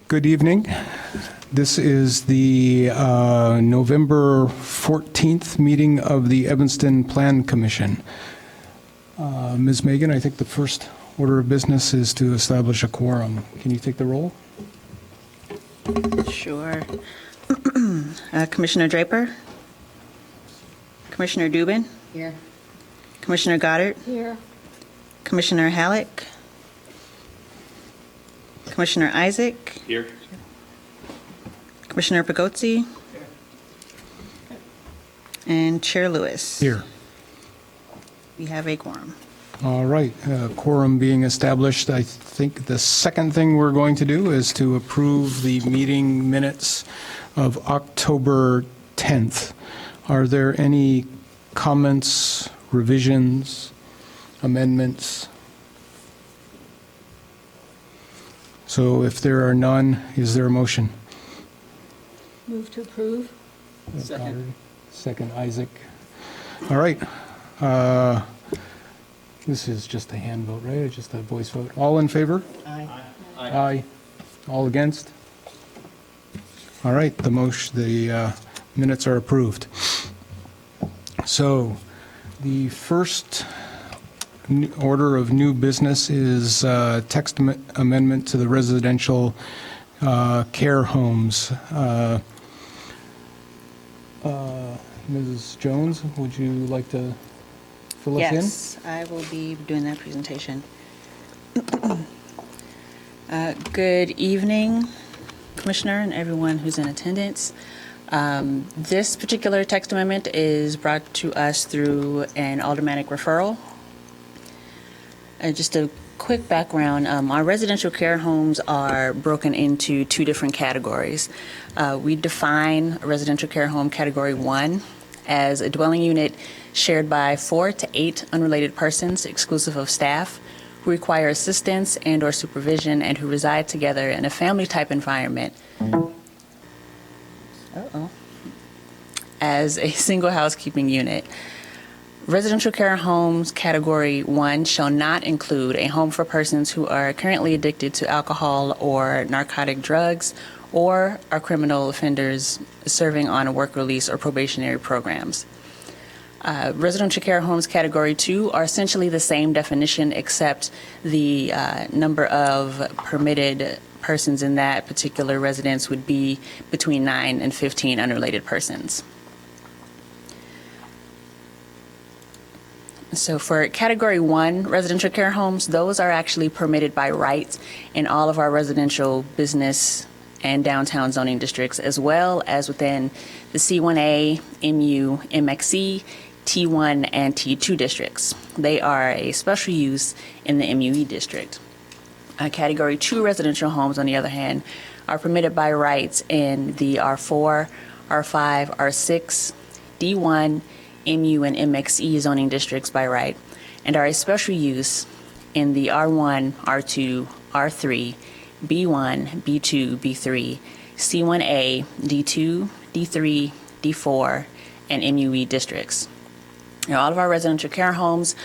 Good evening. This is the November 14th meeting of the Evanston Plan Commission. Ms. Megan, I think the first order of business is to establish a quorum. Can you take the roll? Sure. Commissioner Draper? Commissioner Dubin? Here. Commissioner Goddard? Here. Commissioner Halleck? Commissioner Isaac? Here. Commissioner Pagotzi? And Chair Lewis? Here. We have a quorum. All right, quorum being established, I think the second thing we're going to do is to approve the meeting minutes of October 10th. Are there any comments, revisions, amendments? So if there are none, is there a motion? Move to approve. Second. Second, Isaac. All right. This is just a hand vote, right? It's just a voice vote. All in favor? Aye. Aye. All against? All right, the minutes are approved. So the first order of new business is text amendment to the residential care homes. Mrs. Jones, would you like to fill us in? Yes, I will be doing that presentation. Good evening, Commissioner and everyone who's in attendance. This particular text amendment is brought to us through an aldermanic referral. Just a quick background, our residential care homes are broken into two different categories. We define a residential care home category 1 as a dwelling unit shared by 4 to 8 unrelated persons, exclusive of staff, who require assistance and or supervision and who reside together in a family-type environment as a single housekeeping unit. Residential care homes category 1 shall not include a home for persons who are currently addicted to alcohol or narcotic drugs or are criminal offenders serving on a work release or probationary programs. Residential care homes category 2 are essentially the same definition, except the number of permitted persons in that particular residence would be between 9 and 15 unrelated persons. So for category 1 residential care homes, those are actually permitted by right in all of our residential business and downtown zoning districts, as well as within the C1A, MU, MXC, T1, and T2 districts. They are a special use in the MUE district. Category 2 residential homes, on the other hand, are permitted by rights in the R4, R5, R6, D1, MU, and MXE zoning districts by right, and are a special use in the R1, R2, R3, B1, B2, B3, C1A, D2, D3, D4, and MUE districts. Now, all of our residential care homes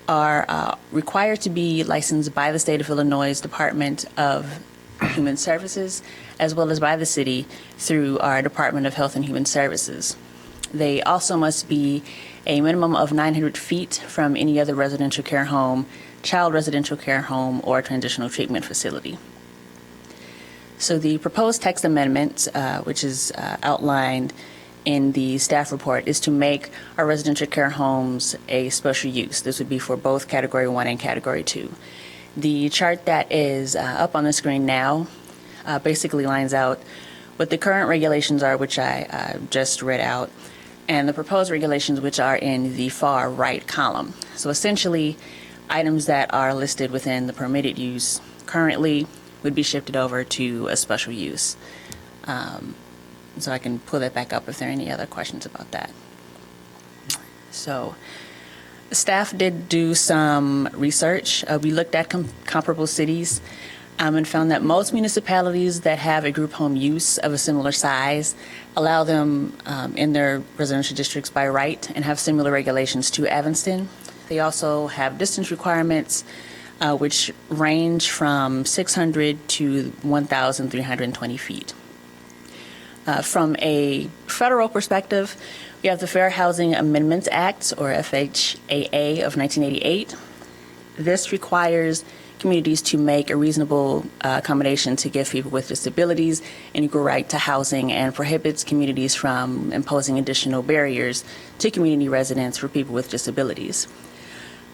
are required to be licensed by the State of Illinois Department of Human Services, as well as by the city through our Department of Health and Human Services. They also must be a minimum of 900 feet from any other residential care home, child residential care home, or transitional treatment facility. So the proposed text amendment, which is outlined in the staff report, is to make our residential care homes a special use. This would be for both category 1 and category 2. The chart that is up on the screen now basically lines out what the current regulations are, which I just read out, and the proposed regulations, which are in the far right column. So essentially, items that are listed within the permitted use currently would be shifted over to a special use. So I can pull that back up if there are any other questions about that. So staff did do some research. We looked at comparable cities and found that most municipalities that have a group home use of a similar size allow them in their residential districts by right and have similar regulations to Evanston. They also have distance requirements which range from 600 to 1,320 feet. From a federal perspective, we have the Fair Housing Amendments Act, or FHAA, of 1988. This requires communities to make a reasonable accommodation to give people with disabilities an equal right to housing, and prohibits communities from imposing additional barriers to community residents for people with disabilities.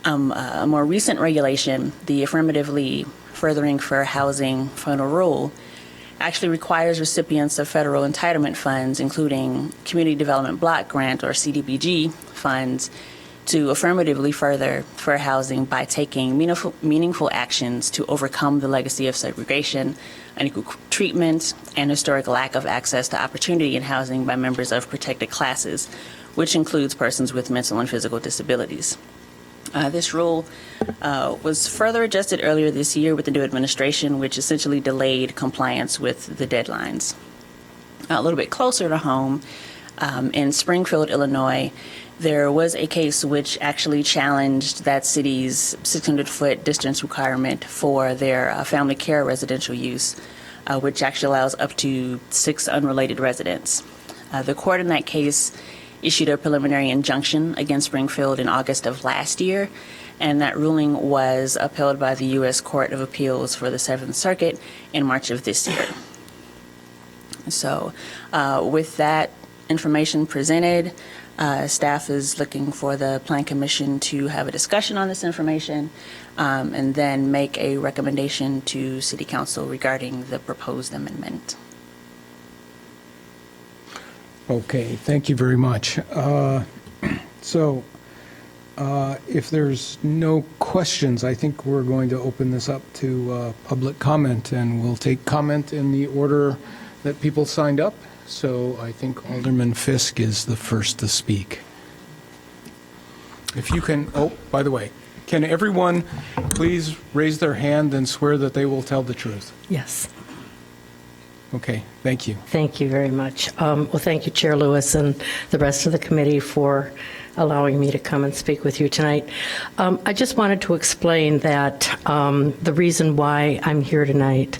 A more recent regulation, the Affirmatively Furthering Fair Housing Final Rule, actually requires recipients of federal entitlement funds, including Community Development Block Grant, or CDBG funds, to affirmatively further fair housing by taking meaningful actions to overcome the legacy of segregation, unequal treatment, and historic lack of access to opportunity in housing by members of protected classes, which includes persons with mental and physical disabilities. This rule was further adjusted earlier this year with the new administration, which essentially delayed compliance with the deadlines. A little bit closer to home, in Springfield, Illinois, there was a case which actually challenged that city's 600-foot distance requirement for their family care residential use, which actually allows up to 6 unrelated residents. The court in that case issued a preliminary injunction against Springfield in August of last year, and that ruling was upheld by the U.S. Court of Appeals for the Seventh Circuit in March of this year. So with that information presented, staff is looking for the Plan Commission to have a discussion on this information, and then make a recommendation to City Council regarding the proposed amendment. Okay, thank you very much. So if there's no questions, I think we're going to open this up to public comment, and we'll take comment in the order that people signed up. So I think Alderman Fisk is the first to speak. If you can, oh, by the way, can everyone please raise their hand and swear that they will tell the truth? Yes. Okay, thank you. Thank you very much. Well, thank you, Chair Lewis, and the rest of the committee for allowing me to come and speak with you tonight. I just wanted to explain that the reason why I'm here tonight.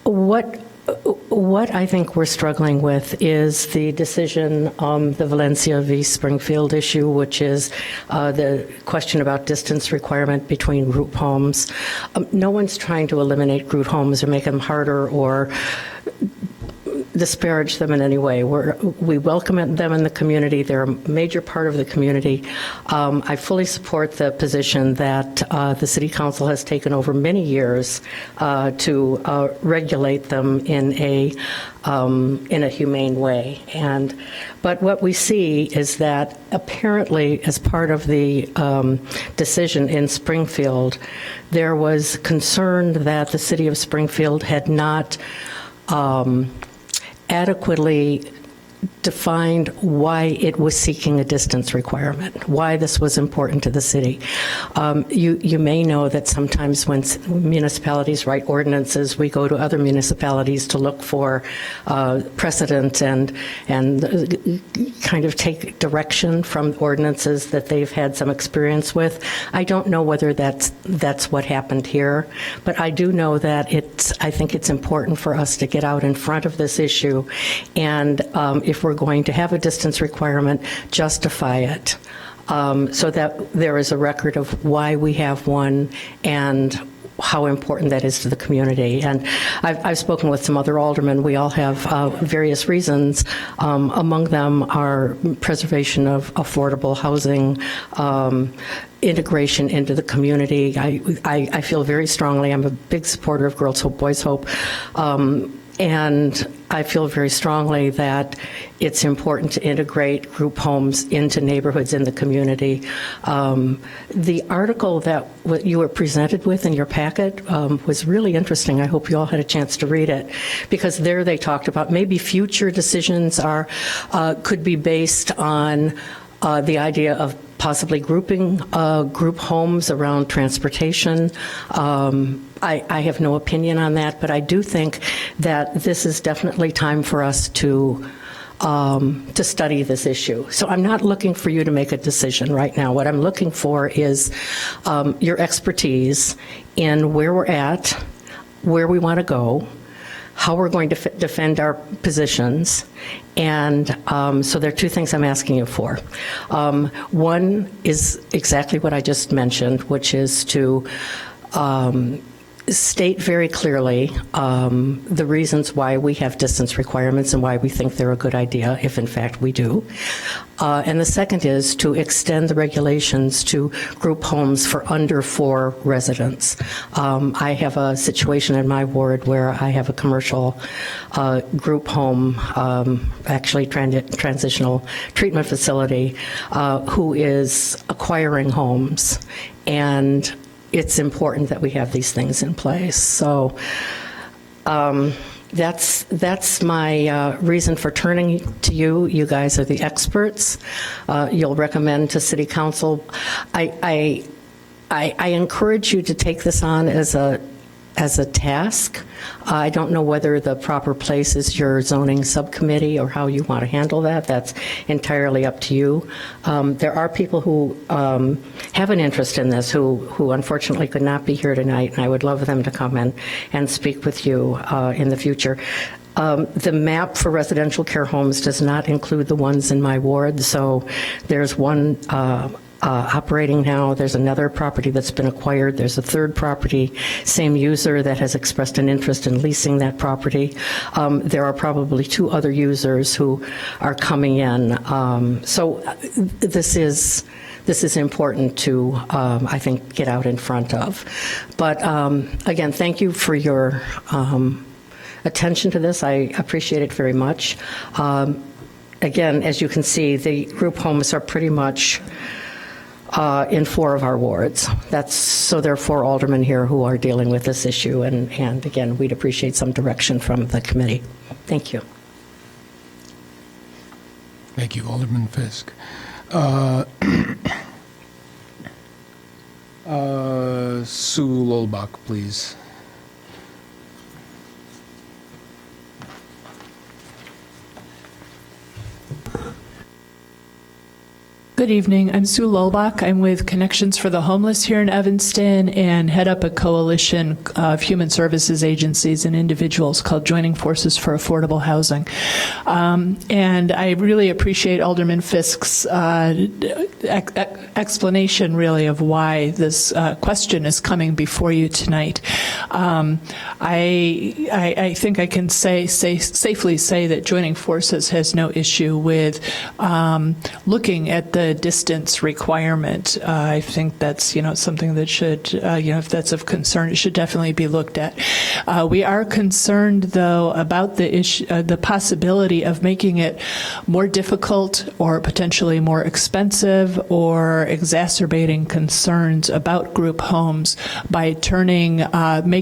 What I think we're struggling with is the decision, the Valencia v. Springfield issue, which is the question about distance requirement between group homes. No one's trying to eliminate group homes or make them harder or disparage them in any way. We welcome them in the community. They're a major part of the community. I fully support the position that the City Council has taken over many years to regulate them in a humane way. But what we see is that apparently, as part of the decision in Springfield, there was concern that the City of Springfield had not adequately defined why it was seeking a distance requirement, why this was important to the city. You may know that sometimes when municipalities write ordinances, we go to other municipalities to look for precedent and kind of take direction from ordinances that they've had some experience with. I don't know whether that's what happened here, but I do know that I think it's important for us to get out in front of this issue, and if we're going to have a distance requirement, justify it so that there is a record of why we have one and how important that is to the community. And I've spoken with some other aldermen. We all have various reasons. Among them are preservation of affordable housing, integration into the community. I feel very strongly, I'm a big supporter of Girls Hope, Boys Hope, and I feel very strongly that it's important to integrate group homes into neighborhoods in the community. The article that you were presented with in your packet was really interesting. I hope you all had a chance to read it, because there they talked about maybe future decisions could be based on the idea of possibly grouping group homes around transportation. I have no opinion on that, but I do think that this is definitely time for us to to study this issue. So I'm not looking for you to make a decision right now. What I'm looking for is your expertise in where we're at, where we want to go, how we're going to defend our positions. And so there are two things I'm asking you for. One is exactly what I just mentioned, which is to state very clearly the reasons why we have distance requirements and why we think they're a good idea, if in fact we do. And the second is to extend the regulations to group homes for under 4 residents. I have a situation in my ward where I have a commercial group home, actually transitional treatment facility, who is acquiring homes, and it's important that we have these things in place. So that's my reason for turning to you. You guys are the experts. You'll recommend to City Council. I encourage you to take this on as a task. I don't know whether the proper place is your zoning subcommittee or how you want to handle that. That's entirely up to you. There are people who have an interest in this who unfortunately could not be here tonight, and I would love them to come in and speak with you in the future. The map for residential care homes does not include the ones in my ward, so there's one operating now. There's another property that's been acquired. There's a third property, same user, that has expressed an interest in leasing that property. There are probably 2 other users who are coming in. So this is important to, I think, get out in front of. But again, thank you for your attention to this. I appreciate it very much. Again, as you can see, the group homes are pretty much in 4 of our wards. So there are 4 aldermen here who are dealing with this issue, and again, we'd appreciate some direction from the committee. Thank you. Thank you, Alderman Fisk. Sue Lulbach, please. Good evening. I'm Sue Lulbach. I'm with Connections for the Homeless here in Evanston and head up a coalition of human services agencies and individuals called Joining Forces for Affordable Housing. And I really appreciate Alderman Fisk's explanation, really, of why this question is coming before you tonight. I think I can safely say that Joining Forces has no issue with looking at the distance requirement. I think that's, something that should, if that's of concern, it should definitely be looked at. We are concerned, though, about the issue, the possibility of making it more difficult or potentially more expensive or exacerbating concerns about group homes by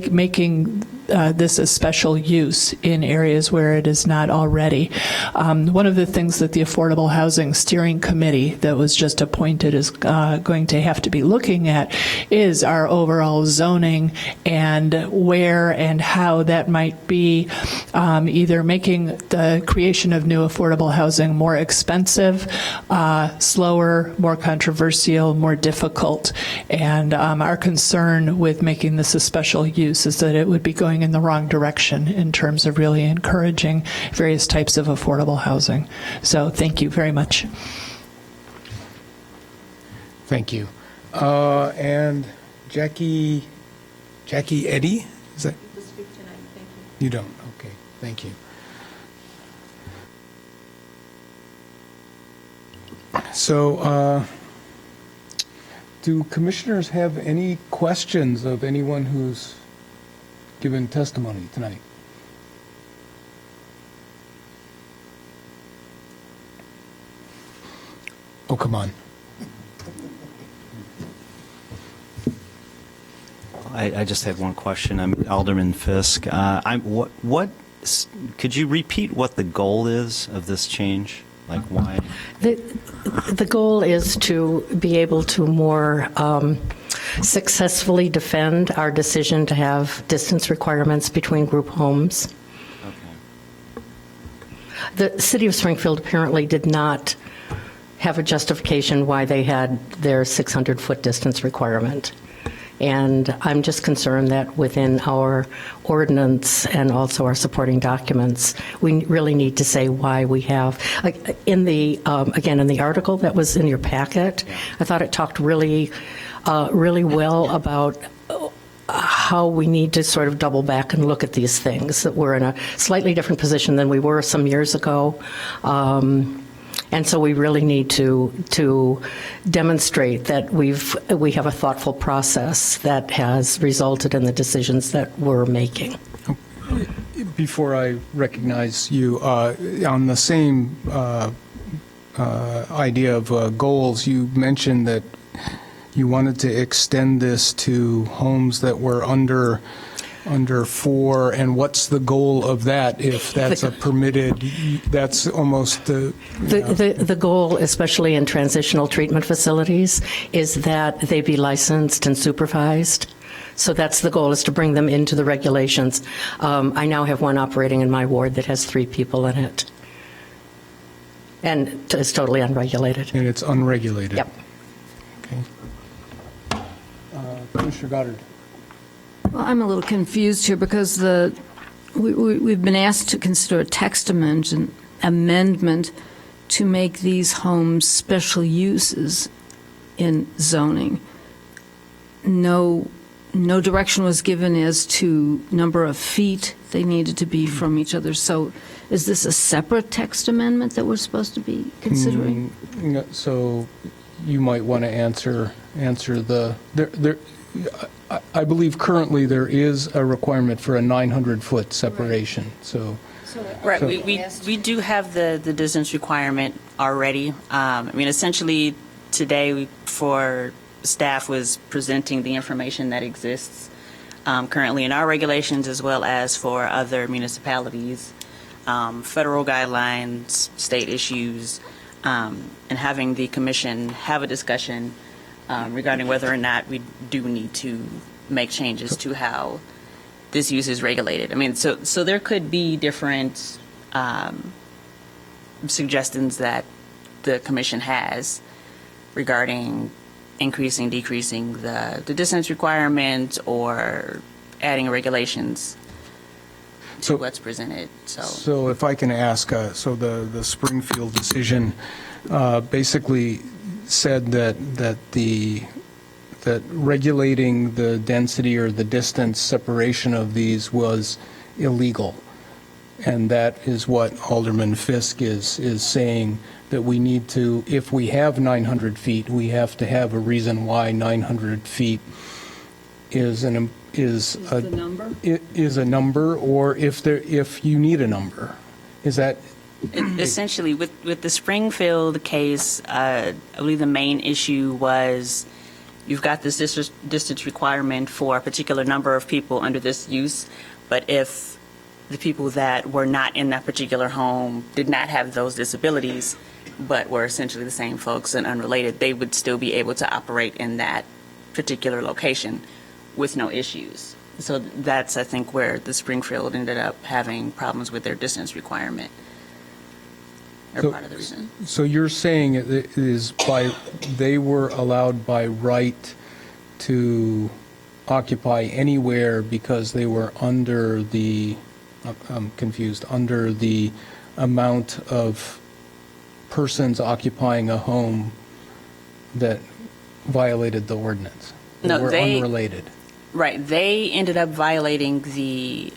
making this a special use in areas where it is not already. One of the things that the Affordable Housing Steering Committee that was just appointed is going to have to be looking at is our overall zoning and where and how that might be either making the creation of new affordable housing more expensive, slower, more controversial, more difficult. And our concern with making this a special use is that it would be going in the wrong direction in terms of really encouraging various types of affordable housing. So thank you very much. Thank you. And Jackie Eddy? Is that? To speak tonight, thank you. You don't? Okay, thank you. So, do commissioners have any questions of anyone who's given testimony tonight? Oh, come on. I just had one question. I'm Alderman Fisk. Could you repeat what the goal is of this change? Like why? The goal is to be able to more successfully defend our decision to have distance requirements between group homes. Okay. The city of Springfield apparently did not have a justification why they had their 600-foot distance requirement. And I'm just concerned that within our ordinance and also our supporting documents, we really need to say why we have, like, in the, again, in the article that was in your packet, I thought it talked really well about how we need to sort of double back and look at these things, that we're in a slightly different position than we were some years ago. And so we really need to demonstrate that we have a thoughtful process that has resulted in the decisions that we're making. Before I recognize you, on the same idea of goals, you mentioned that you wanted to extend this to homes that were under 4, and what's the goal of that if that's a permitted, that's almost the... The goal, especially in transitional treatment facilities, is that they be licensed and supervised. So that's the goal, is to bring them into the regulations. I now have one operating in my ward that has 3 people in it. And it's totally unregulated. And it's unregulated? Yep. Okay. Commissioner Goddard. Well, I'm a little confused here because we've been asked to consider a text amendment to make these homes special uses in zoning. No direction was given as to number of feet they needed to be from each other. So is this a separate text amendment that we're supposed to be considering? So you might want to answer the... I believe currently there is a requirement for a 900-foot separation, so... Right, So- we do have the distance requirement already. I mean, essentially, today, for staff was presenting the information that exists currently in our regulations, as well as for other municipalities, federal guidelines, state issues, and having the commission have a discussion regarding whether or not we do need to make changes to how this use is regulated. I mean, so there could be different suggestions that the commission has regarding increasing, decreasing the distance requirement or adding regulations to So- what's presented. So if I can ask, so the Springfield decision basically said that regulating the density or the distance separation of these was illegal. And that is what Alderman Fisk is saying, that we need to, if we have 900 feet, we have to have a reason why 900 feet is a number, or if you need a number. Is that... Essentially, with the Springfield case, I believe the main issue was you've got this distance requirement for a particular number of people under this use, but if the people that were not in that particular home did not have those disabilities, but were essentially the same folks and unrelated, they would still be able to operate in that particular location with no issues. So that's, I think, where the Springfield ended up having problems with their distance requirement. Or part of the reason. So you're saying it is they were allowed by right to occupy anywhere because they were under the, I'm confused, under the amount of persons occupying a home that violated the ordinance? No, were unrelated. Right. They ended up violating the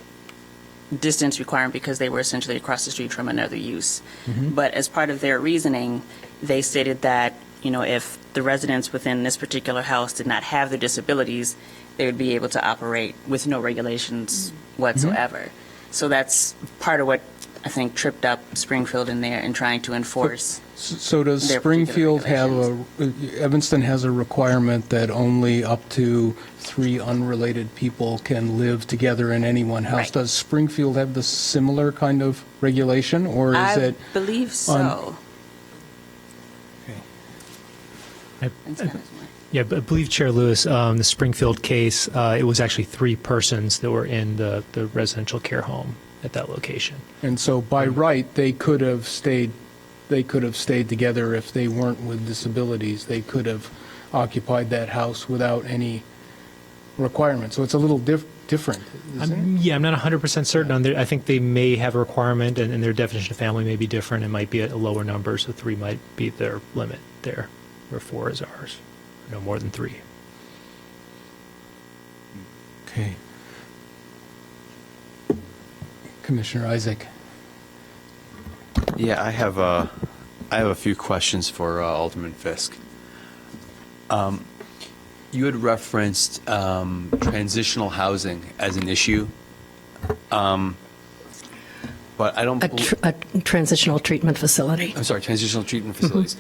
distance requirement because they were essentially across the street from another use. But as part of their reasoning, they stated that, if the residents within this particular house did not have the disabilities, they would be able to operate with no regulations whatsoever. So that's part of what I think tripped up Springfield in there in trying to enforce. So does their particular Springfield have Evanston has a requirement that only up to 3 unrelated people can live together in any one house? Right. Does Springfield have the similar kind of regulation, or is I it? believe so. Yeah, I believe, Chair Lewis, the Springfield case, it was actually 3 persons that were in the residential care home. at that location. And so by right, they could have stayed together if they weren't with disabilities. They could have occupied that house without any requirement. So it's a little different, isn't it? I'm not 100% certain on I think they may have a requirement, and their definition of family may be different. It might be a lower number, so 3 might be their limit there, where 4 is ours. No more than 3. Okay. Commissioner Isaac. Yeah, I have a few questions for Alderman Fisk. You had referenced transitional housing as an issue, but I don't. A transitional treatment facility. I'm sorry, transitional treatment facilities.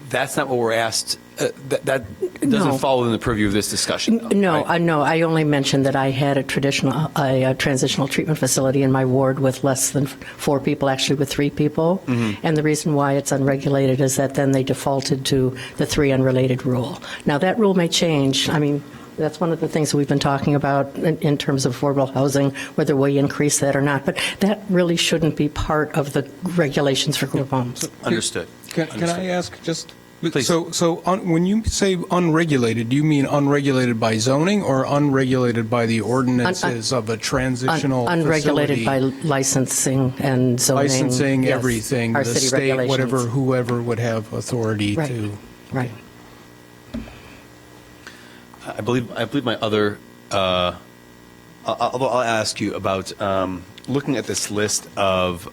That's not what we're asked. That doesn't No. fall within the purview of this discussion. Though, No, right? no. I only mentioned that I had a transitional treatment facility in my ward with less than 4 people, actually with 3 people. And the reason why it's unregulated is that then they defaulted to the 3 unrelated rule. Now, that rule may change. I mean, that's one of the things we've been talking about in terms of affordable housing, whether we increase that or not. But that really shouldn't be part of the regulations for group homes. Understood. Can Understood. I ask just, Please. when you say unregulated, do you mean unregulated by zoning or unregulated by the ordinances of a transitional Unregulated facility? by licensing and zoning. Licensing, Yes. everything, Our the city state, regulations. whoever would have authority Right. to. Right. I believe my other. I'll ask you about looking at this list of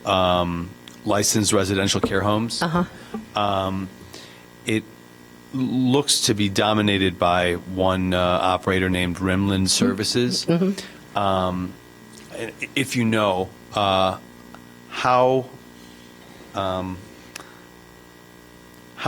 licensed residential care homes. It looks to be dominated by one operator named Rimland Services. If you know how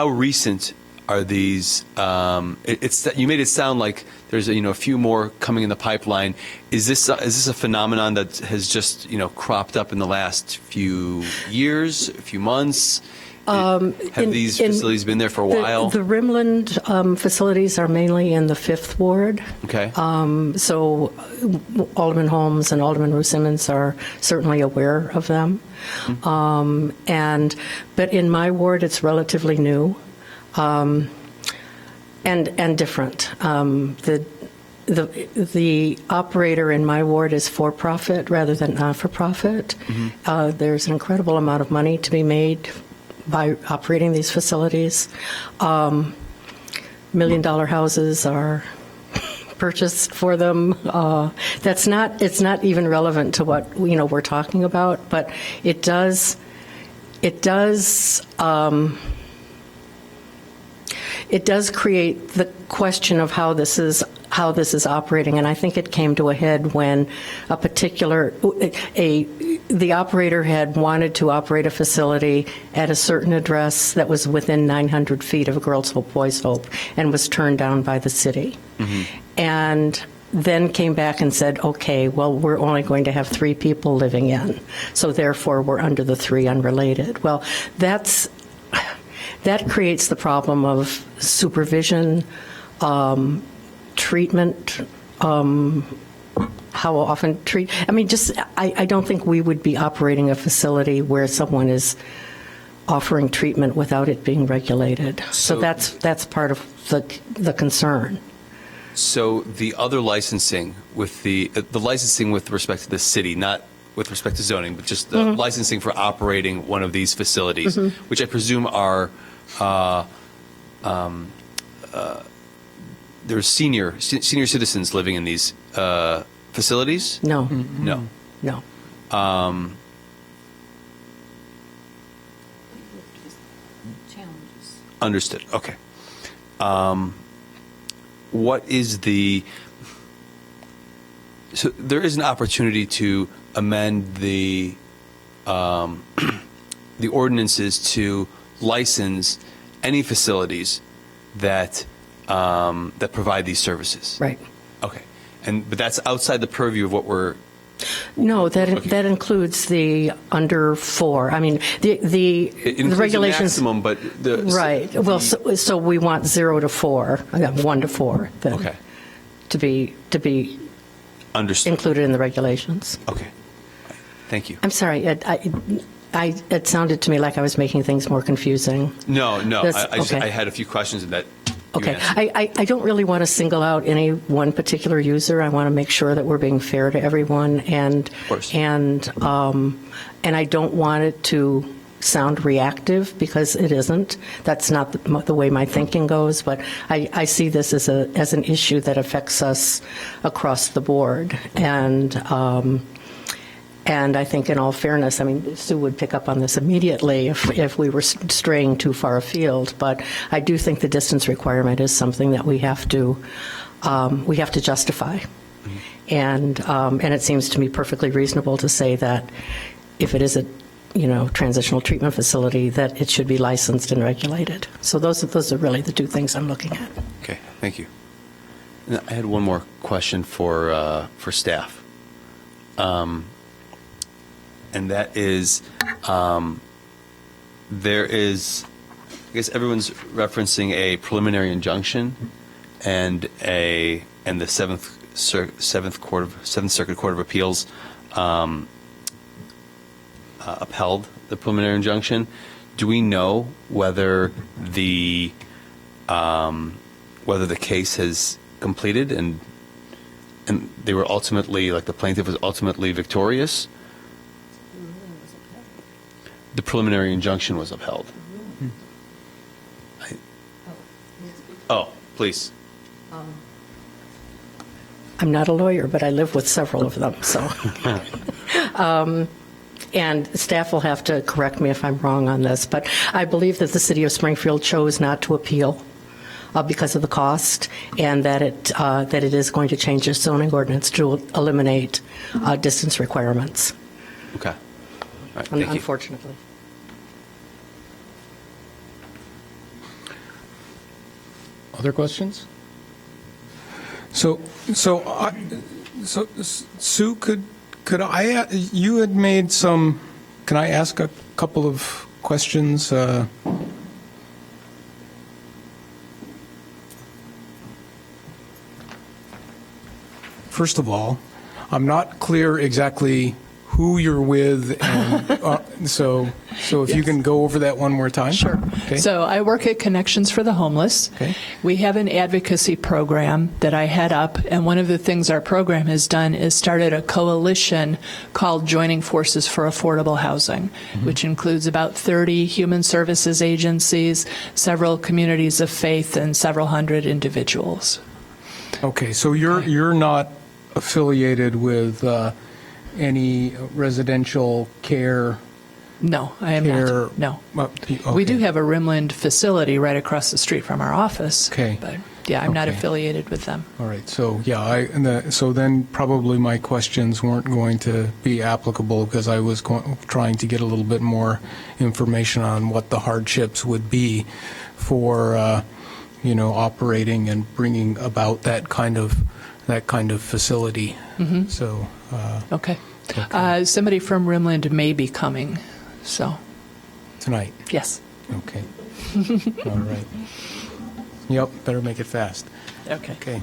recent are these? You made it sound like there's a few more coming in the pipeline. Is this a phenomenon that has just cropped up in the last few years, a few months? Have these facilities been there for a while? The Rimland facilities are mainly in the 5th Ward. Okay. So Alderman Holmes and Alderman Ruth Simmons are certainly aware of them. But in my ward, it's relatively new. And different. The operator in my ward is for-profit rather than not-for-profit. There's an incredible amount of money to be made by operating these facilities. $1 million houses are purchased for them. It's not even relevant to what we're talking about, but it does. It does create the question of how this is operating, and I think it came to a head when the operator had wanted to operate a facility at a certain address that was within 900 feet of Girls Hope, Boys Hope, and was turned down by the city. And then came back and said, okay, well, we're only going to have 3 people living in, so therefore we're under the 3 unrelated. Well, that creates the problem of supervision, treatment, how often treat. I mean, I don't think we would be operating a facility where someone is offering treatment without it being regulated. So that's part of the concern. So the other licensing with the licensing with respect to the city, not with respect to zoning, but just the licensing for operating one of these facilities, which I presume are there's senior citizens living in these facilities? No, No. no. Understood. Okay. What is so there is an opportunity to amend the ordinances to license any facilities that provide these services. Right. Okay. But that's outside the purview of what we're. No, that Okay. that includes the under 4. I mean, It the includes regulations. the maximum, but the Right. Well, so we want 0 to 4, 1 to 4. Then, Okay. To be Understood. included in the regulations. Okay. thank you. I'm sorry, it sounded to me like I was making things more confusing. No, Okay. I had a few questions that you Okay, answered. I don't really want to single out any one particular user. I want to make sure that we're being fair to everyone, and course. and I don't want it to sound reactive, because it isn't. That's not the way my thinking goes. But I see this as an issue that affects us across the board, and I think, in all fairness, I mean, Sue would pick up on this immediately if we were straying too far afield. But I do think the distance requirement is something that we have to justify, and it seems to me perfectly reasonable to say that if it is a transitional treatment facility, that it should be licensed and regulated. So those are really the two things I'm looking at. Okay, thank you. And I had one more question for staff. And that is, there is, I guess everyone's referencing a preliminary injunction and the Seventh Circuit Court of Appeals upheld the preliminary injunction. Do we know whether the case has completed and they were ultimately, like, the plaintiff was ultimately victorious? The preliminary injunction was upheld. Oh, please. I'm not a lawyer, but I live with several of them, so. And staff will have to correct me if I'm wrong on this, but I believe that the city of Springfield chose not to appeal because of the cost, and that it is going to change its zoning ordinance to eliminate distance requirements. Okay. All right, thank you. Unfortunately. Other questions? So Sue, could I, you had made some, can I ask a couple of questions? First of all, I'm not clear exactly who you're with, and so if you can go over that one more time. Sure. Okay. So I work at Connections for the Homeless. Okay. We have an advocacy program that I head up, and one of the things our program has done is started a coalition called Joining Forces for Affordable Housing, which includes about 30 human services agencies, several communities of faith, and several hundred individuals. Okay, so you're not affiliated with any residential care? No, I am Care- not. No. Okay. We do have a Rimland facility right across the street from our office. Okay. But yeah, I'm not Okay. affiliated with them. All right, so yeah, so then probably my questions weren't going to be applicable, because I was trying to get a little bit more information on what the hardships would be for operating and bringing about that kind of facility. So Okay. Somebody from Rimland may be coming, so tonight. yes. Okay. All right. Yep, better make it fast. Okay. Okay.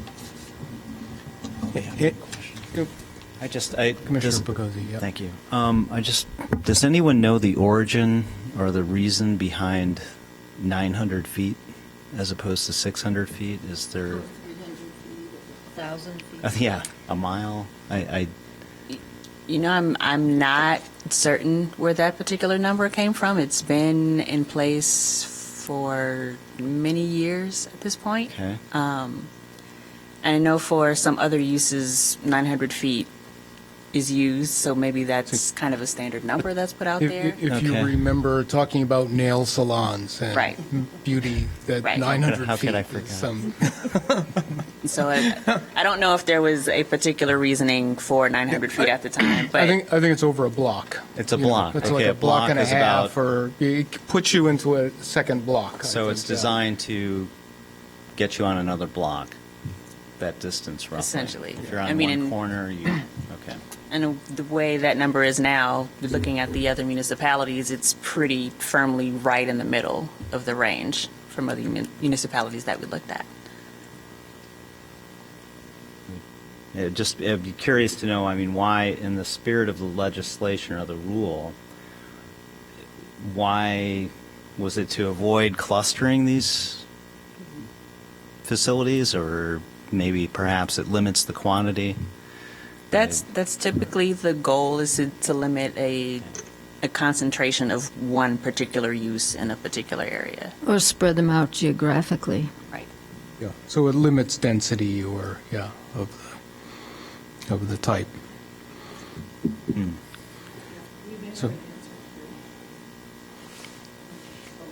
Commissioner Pagozzi, yeah. Thank you. Does anyone know the origin or the reason behind 900 feet as opposed to 600 feet? Is there? 1,000 feet. Yeah, a mile. I'm not certain where that particular number came from. It's been in place for many years at this point. Okay. I know for some other uses, 900 feet is used, so maybe that's kind of a standard number that's put out there. If you Okay. remember talking about nail salons and Right. beauty, that Right. 900 How feet could I is forget? some. So I don't know if there was a particular reasoning for 900 feet at the time, but I think it's over a block. It's a You know, block. It's Okay, like a a block and a block is half, about- or it puts you into a second block. I So it's think, yeah. designed to get you on another block, that distance roughly. Essentially. If you're I on mean, one and- corner, okay. and the way that number is now, looking at the other municipalities, it's pretty firmly right in the middle of the range from other municipalities that we looked at. I'd be curious to know, I mean, why, in the spirit of the legislation or the rule, why was it to avoid clustering these facilities, or maybe perhaps it limits the quantity? That's typically the goal, is to limit a concentration of one particular use in a particular area. Or spread them out geographically. Right. Yeah, so it limits density or, of the type. So,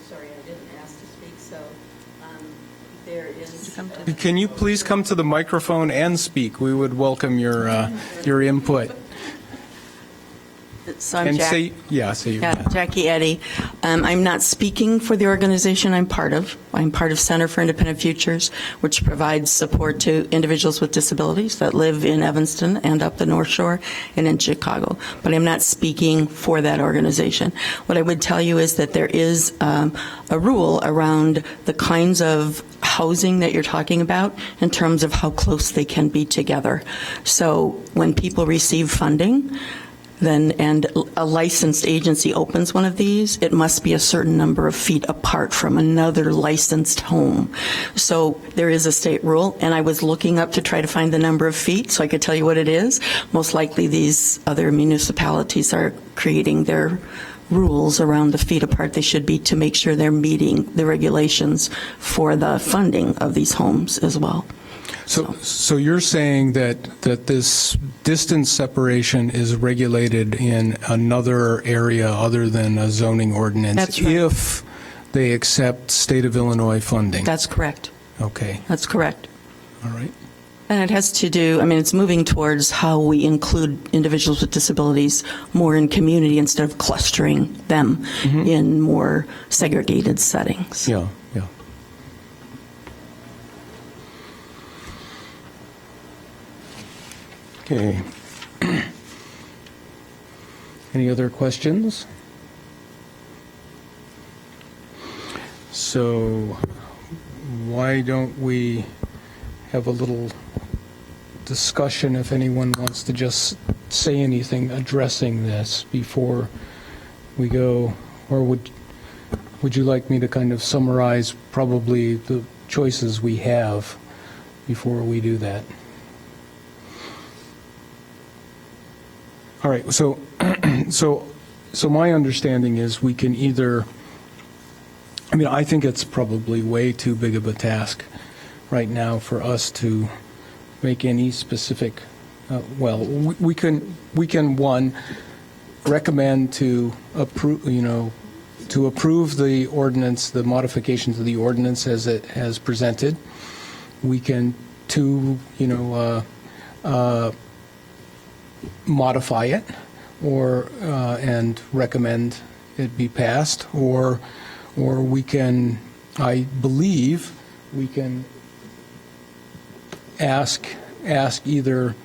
Sorry, I didn't ask to speak, so there is... can you please come to the microphone and speak? We would welcome your input. So I'm And Jack- say your Jackie Eddy. I'm not speaking for the organization I'm part of. I'm part of Center for Independent Futures, which provides support to individuals with disabilities that live in Evanston and up the North Shore and in Chicago. But I'm not speaking for that organization. What I would tell you is that there is a rule around the kinds of housing that you're talking about in terms of how close they can be together. So when people receive funding, and a licensed agency opens one of these, it must be a certain number of feet apart from another licensed home. So there is a state rule, and I was looking up to try to find the number of feet so I could tell you what it is. Most likely these other municipalities are creating their rules around the feet apart they should be to make sure they're meeting the regulations for the funding of these homes as well. So you're saying that this distance separation is regulated in another area other than a zoning ordinance? That's right. If they accept state of Illinois funding? That's correct. Okay, That's correct. all right. And it has to do, I mean, it's moving towards how we include individuals with disabilities more in community instead of clustering them in more segregated settings. Yeah, yeah. Okay. Any other questions? So why don't we have a little discussion, if anyone wants to just say anything addressing this before we go, or would you like me to kind of summarize probably the choices we have before we do that? All right, so my understanding is we can either, I mean, I think it's probably way too big of a task right now for us to make any specific, we can one, recommend to approve, to approve the ordinance, the modifications of the ordinance as it has presented. We can, two, modify it or and recommend it be passed, or we can, I believe we can ask either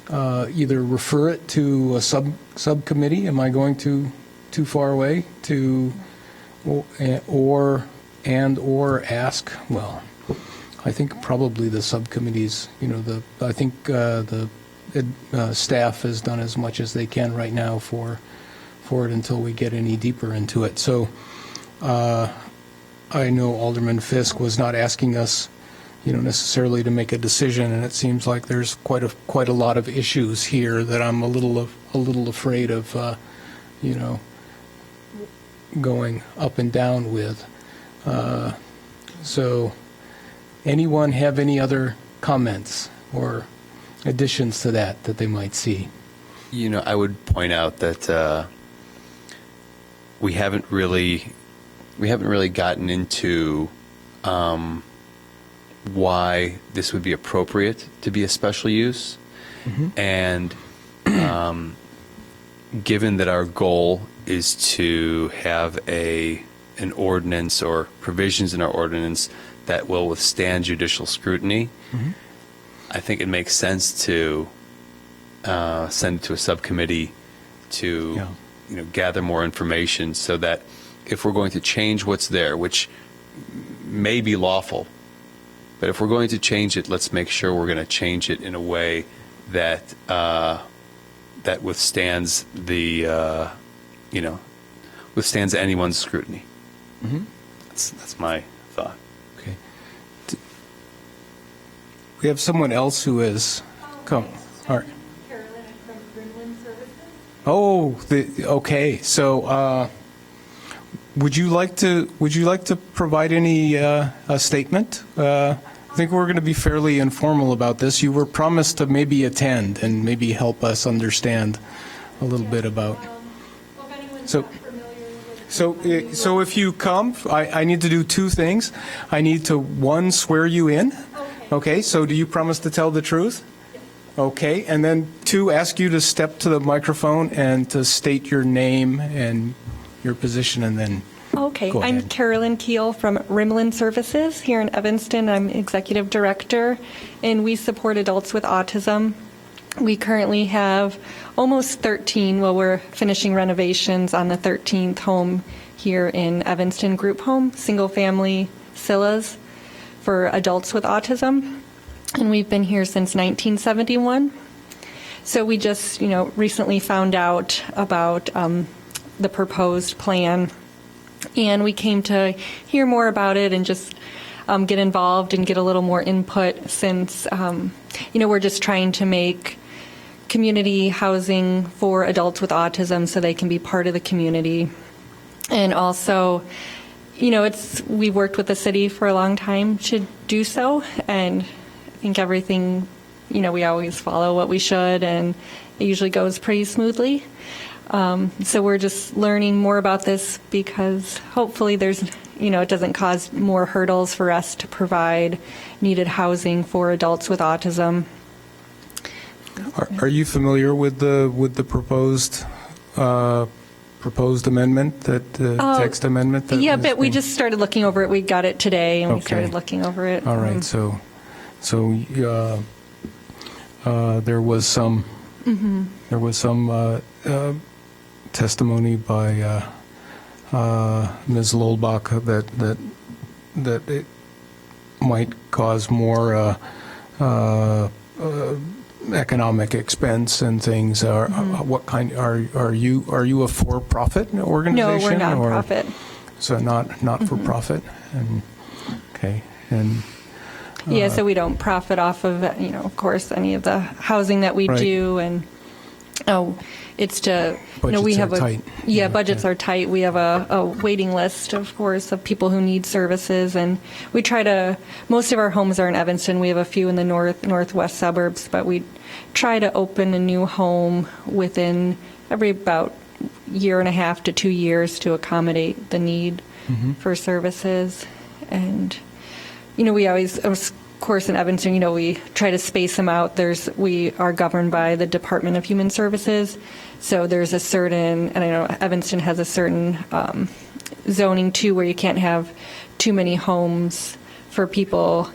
refer it to a subcommittee. Am I going too far away? Or ask, well, I think probably the subcommittees, I think the staff has done as much as they can right now for it until we get any deeper into it. So I know Alderman Fisk was not asking us, necessarily to make a decision, and it seems like there's quite a lot of issues here that I'm a little afraid of, going up and down with. So, anyone have any other comments or additions to that they might see? I would point out that we haven't really gotten into why this would be appropriate to be a special use, and given that our goal is to have an ordinance or provisions in our ordinance that will withstand judicial scrutiny, I think it makes sense to send it to a subcommittee to gather more information, so that if we're going to change what's there, which may be lawful, but if we're going to change it, let's make sure we're going to change it in a way that that withstands the withstands anyone's scrutiny. That's my thought. Okay. We have someone else who has come. All right. Oh, okay. So, would you like to provide any a statement? I think we're going to be fairly informal about this. You were promised to maybe attend and maybe help us understand a little bit about. So if you come, I need to do two things. I need to, one, swear you in. Okay, so do you promise to tell the truth? Okay, and then two, ask you to step to the microphone and to state your name and your position, and then Okay, go I'm ahead. Carolyn Keel from Rimland Services here in Evanston. I'm Executive Director, and we support adults with autism. We currently have almost 13, well, we're finishing renovations on the 13th home here in Evanston, group home, single family Scillas for adults with autism. And we've been here since 1971. So we just, recently found out about the proposed plan, and we came to hear more about it and just get involved and get a little more input since, we're just trying to make community housing for adults with autism so they can be part of the community. And also, we've worked with the city for a long time to do so, and I think everything, we always follow what we should, and it usually goes pretty smoothly. So we're just learning more about this because hopefully there's, it doesn't cause more hurdles for us to provide needed housing for adults with autism. Are you familiar with the proposed amendment, that text amendment? That Yeah, was but we being- just started looking over it. We got it today, and we Okay. started looking over it. All right, so there was some testimony by Ms. Lolbach that it might cause more economic expense and things. What kind are you a for-profit organization? No, we're nonprofit. So not for profit, and okay, and Yeah, so we don't profit off of, of course, any of the housing that we Right. do, and it's to, Budgets we have are tight. Yeah, budgets are tight. We have a waiting list, of course, of people who need services, and we try to. Most of our homes are in Evanston. We have a few in the northwest suburbs, but we try to open a new home within every about year and a half to 2 years to accommodate the need for services, and. We always, of course, in Evanston, we try to space them out. We are governed by the Department of Human Services, so there's a certain, and I know Evanston has a certain zoning too, where you can't have too many homes for people,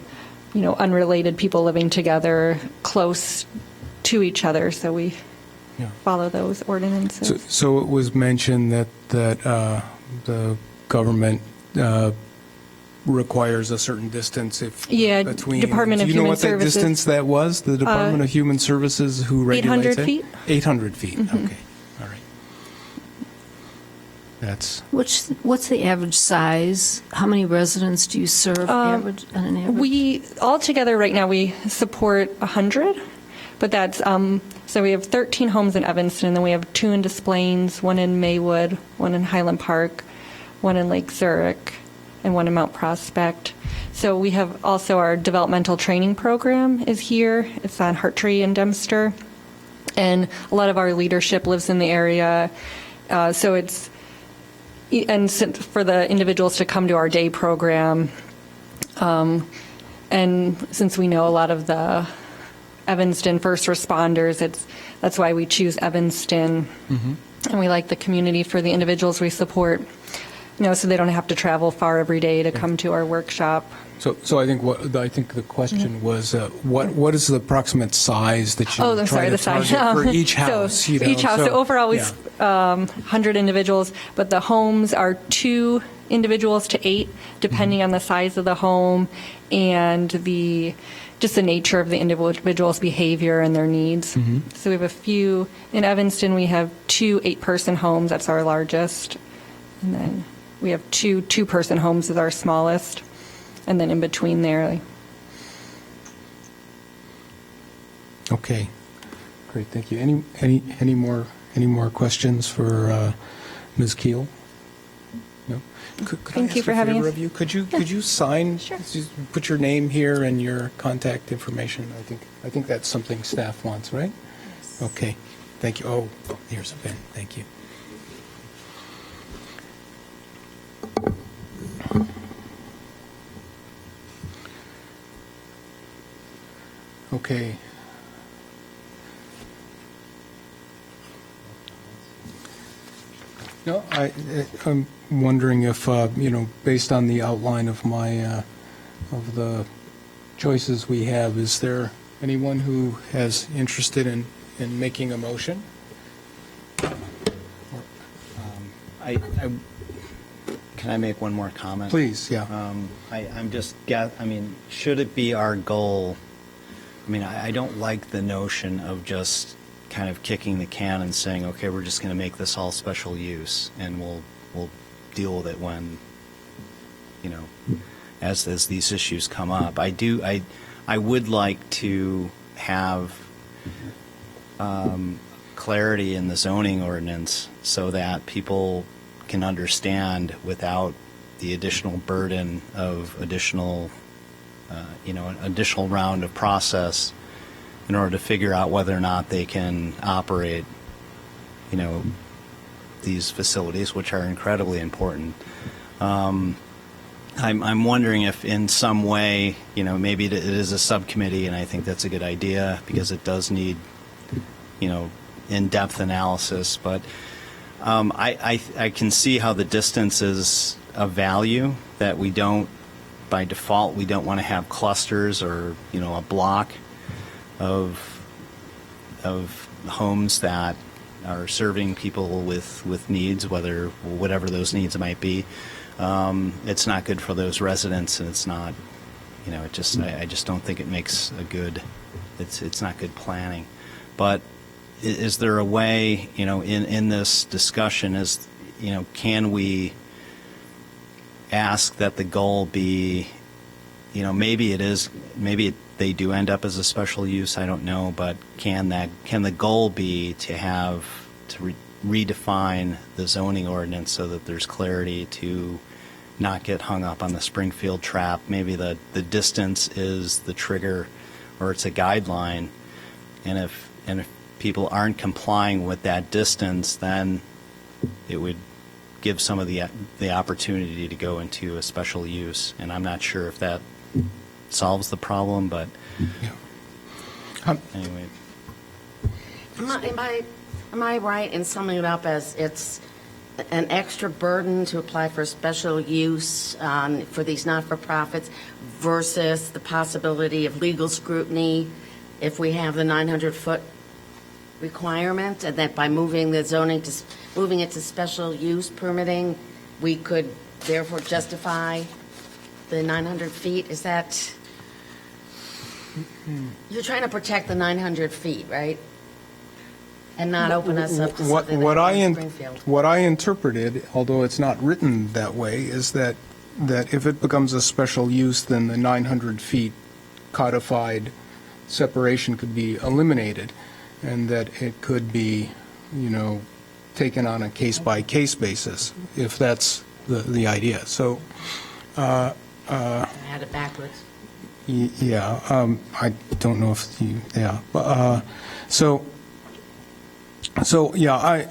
unrelated people living together close to each other. So we follow those ordinances. So it was mentioned that the government requires a certain distance between. Department of Do you know Human what that Services. distance that was? The Department of Human Services who regulates 800 it? feet. 800 feet. Okay. All right. That's What's the average size? How many residents do you serve on an average? We, all together right now, we support 100, but that's, so we have 13 homes in Evanston, and then we have 2 in Des Plaines, 1 in Maywood, 1 in Highland Park, 1 in Lake Zurich, and 1 in Mount Prospect. So we have also our developmental training program is here. It's on Hartree and Dempster. And a lot of our leadership lives in the area. So it's, and for the individuals to come to our day program, and since we know a lot of the Evanston first responders, that's why we choose Evanston. And we like the community for the individuals we support, so they don't have to travel far every day to come to our workshop. so. I think the question was what is the approximate size that you Oh, I'm try sorry, to the size. target for each house? So each house. So overall, we 100 individuals, but the homes are 2 individuals to 8, depending on the size of the home and just the nature of the individual's behavior and their needs. So we have a few. In Evanston, we have 2 8-person homes. That's our largest. And then we have 2 2-person homes is our smallest. And then in between there, like, Okay, great, thank you. Any more questions for Ms. Keel? No? Could I Thank you ask for a having favor us. of you? Could you sign? Sure. Just put your name here and your contact information. I think that's something staff wants, right? Okay, thank you. Oh, here's a pen. Thank you. Okay. No, I'm wondering if, based on the outline of of the choices we have, is there anyone who has interested in making a motion? Can I make one more comment? Please, yeah. Should it be our goal? I don't like the notion of just kind of kicking the can and saying, okay, we're just going to make this all special use, and we'll deal with it when, as these issues come up. I would like to have clarity in the zoning ordinance so that people can understand without the additional burden of an additional round of process in order to figure out whether or not they can operate, these facilities, which are incredibly important. I'm wondering if in some way, maybe it is a subcommittee, and I think that's a good idea because it does need, in-depth analysis. But I can see how the distance is of value, that we don't, by default, we don't want to have clusters or, a block of homes that are serving people with needs, whatever those needs might be. It's not good for those residents, and it's not, I just don't think it makes it's not good planning. But is there a way, in this discussion, can we ask that the goal be, maybe they do end up as a special use, I don't know, but can the goal be to redefine the zoning ordinance so that there's clarity to not get hung up on the Springfield trap? Maybe the distance is the trigger, or it's a guideline, and if people aren't complying with that distance, then it would give some of the opportunity to go into a special use. And I'm not sure if that solves the problem, but anyway. Am I right in summing it up as it's an extra burden to apply for special use for these not-for-profits versus the possibility of legal scrutiny if we have the 900-foot requirement, and that by moving the zoning moving it to special use permitting, we could therefore justify the 900 feet? Is that, you're trying to protect the 900 feet, right? And not open us up to something like Springfield. What I interpreted, although it's not written that way, is that if it becomes a special use, then the 900 feet codified separation could be eliminated, and that it could be, taken on a case-by-case basis, if that's the idea. So, I had it backwards. yeah, I don't know if so yeah, I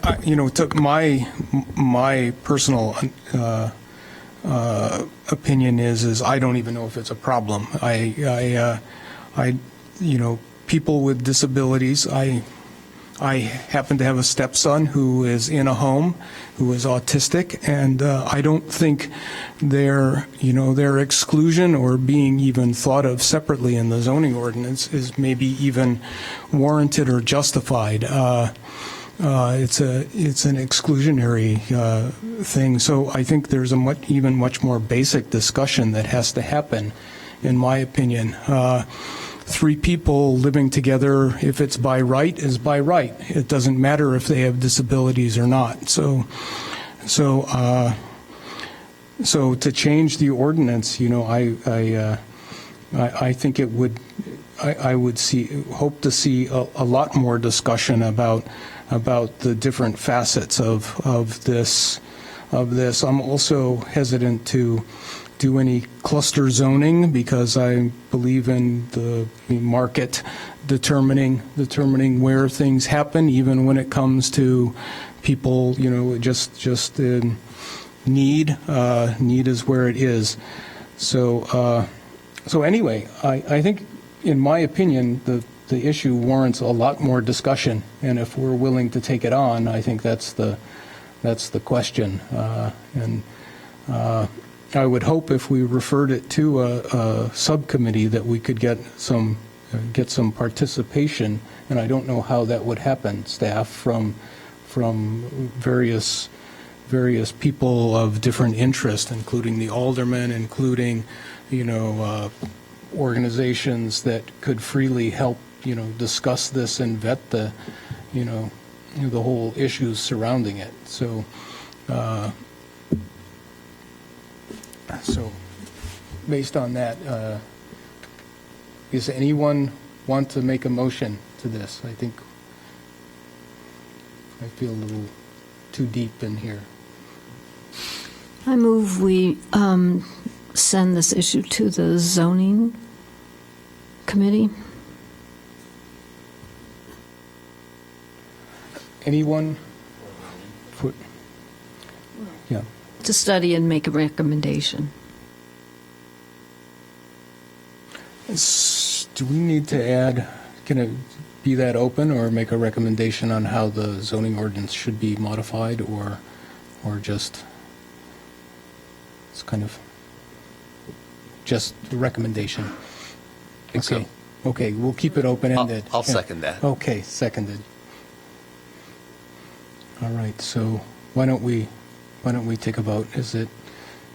took my personal opinion is I don't even know if it's a problem. I people with disabilities, I happen to have a stepson who is in a home who is autistic, and I don't think their exclusion or being even thought of separately in the zoning ordinance is maybe even warranted or justified. It's an exclusionary thing. So I think there's a much more basic discussion that has to happen, in my opinion. 3 people living together, if it's by right, is by right. It doesn't matter if they have disabilities or not. So to change the ordinance, I think it would. I would hope to see a lot more discussion about the different facets of this. I'm also hesitant to do any cluster zoning because I believe in the market determining where things happen, even when it comes to people, just in need. Need is where it is. So anyway, I think, in my opinion, the issue warrants a lot more discussion, and if we're willing to take it on, I think that's the question. I would hope if we referred it to a subcommittee that we could get some participation, and I don't know how that would happen. Staff from various people of different interest, including the aldermen, including organizations that could freely help discuss this and vet the whole issues surrounding it. So based on that, does anyone want to make a motion to this? I think I feel a little too deep in here. I move we send this issue to the zoning committee. Anyone? Yeah. To study and make a recommendation. Do we need to add, can it be that open, or make a recommendation on how the zoning ordinance should be modified, or just, it's kind of just the recommendation? think so. Okay, we'll keep it open-ended. I'll second that. Okay, seconded. All right, so why don't we take a vote?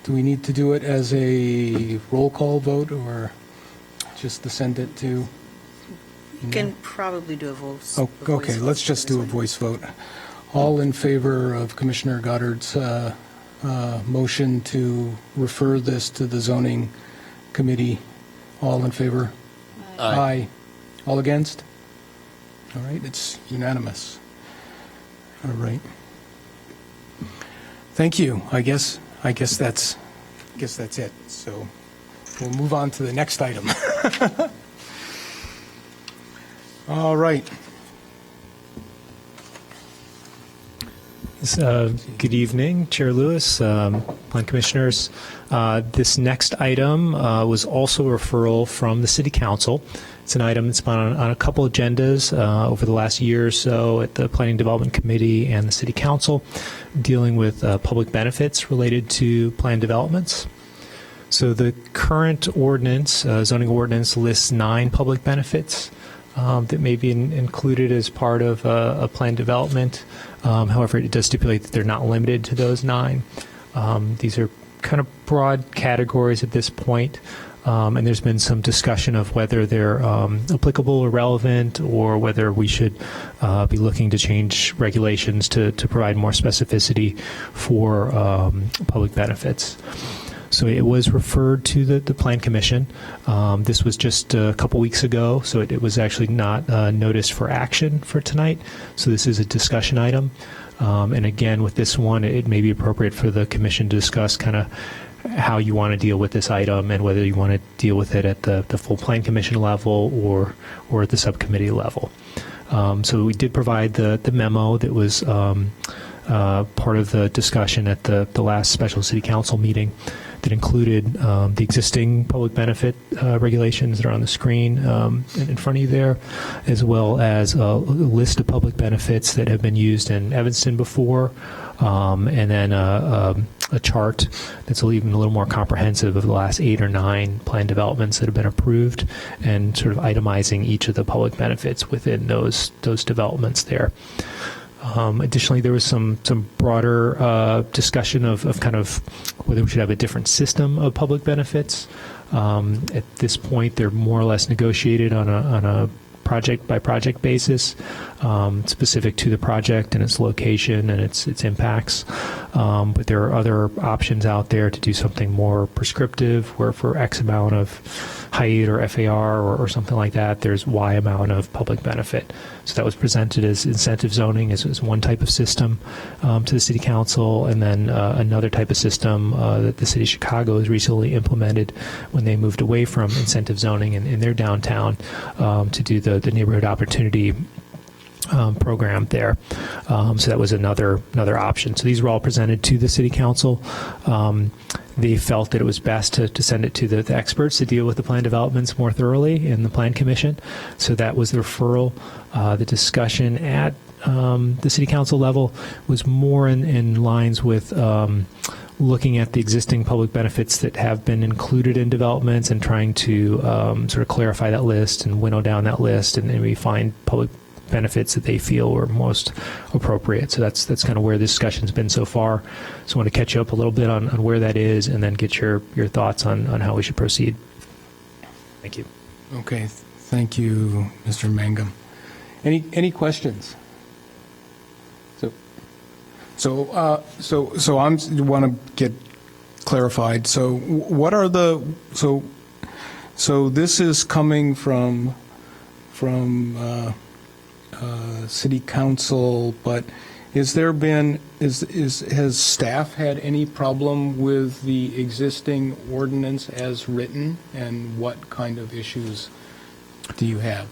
Do we need to do it as a roll call vote, or just to send it to? You can probably do a voice. Oh, okay, let's just do a voice vote. All in favor of Commissioner Goddard's motion to refer this to the zoning committee? All in favor? Aye. All against? All right, it's unanimous. All right. Thank you. I guess that's it. So we'll move on to the next item. All right. Good evening, Chair Lewis, Plan Commissioners. This next item was also a referral from the City Council. It's an item that's been on a couple agendas over the last year or so at the Planning Development Committee and the City Council, dealing with public benefits related to planned developments. So the current ordinance, zoning ordinance, lists 9 public benefits that may be included as part of a planned development. However, it does stipulate that they're not limited to those 9. These are kind of broad categories at this point, and there's been some discussion of whether they're applicable or relevant, or whether we should be looking to change regulations to provide more specificity for public benefits. So it was referred to the Plan Commission. This was just a couple weeks ago, so it was actually not noticed for action for tonight. So this is a discussion item. And again, with this one, it may be appropriate for the Commission to discuss kind of how you want to deal with this item, and whether you want to deal with it at the full Plan Commission level or at the subcommittee level. So we did provide the memo that was part of the discussion at the last special City Council meeting, that included the existing public benefit regulations that are on the screen in front of you there, as well as a list of public benefits that have been used in Evanston before, and then a chart that's even a little more comprehensive of the last 8 or 9 planned developments that have been approved, and sort of itemizing each of the public benefits within those developments there. Additionally, there was some broader discussion of kind of whether we should have a different system of public benefits. At this point, they're more or less negotiated on a project-by-project basis, specific to the project and its location and its impacts. But there are other options out there to do something more prescriptive, where for X amount of height or FAR or something like that, there's Y amount of public benefit. So that was presented as incentive zoning as one type of system to the City Council, and then another type of system that the City of Chicago has recently implemented when they moved away from incentive zoning in their downtown to do the neighborhood opportunity program there. So that was another option. So these were all presented to the City Council. They felt that it was best to send it to the experts to deal with the plan developments more thoroughly in the Plan Commission. So that was the referral. The discussion at the City Council level was more in lines with looking at the existing public benefits that have been included in developments and trying to sort of clarify that list and winnow down that list and maybe find public benefits that they feel were most appropriate. So that's kind of where the discussion's been so far. So I want to catch you up a little bit on where that is and then get your thoughts on how we should proceed. Thank you. Okay, thank you, Mr. Mangum. Any questions? So I want to get clarified. So what are the so this is coming from City Council, but has staff had any problem with the existing ordinance as written, and what kind of issues do you have?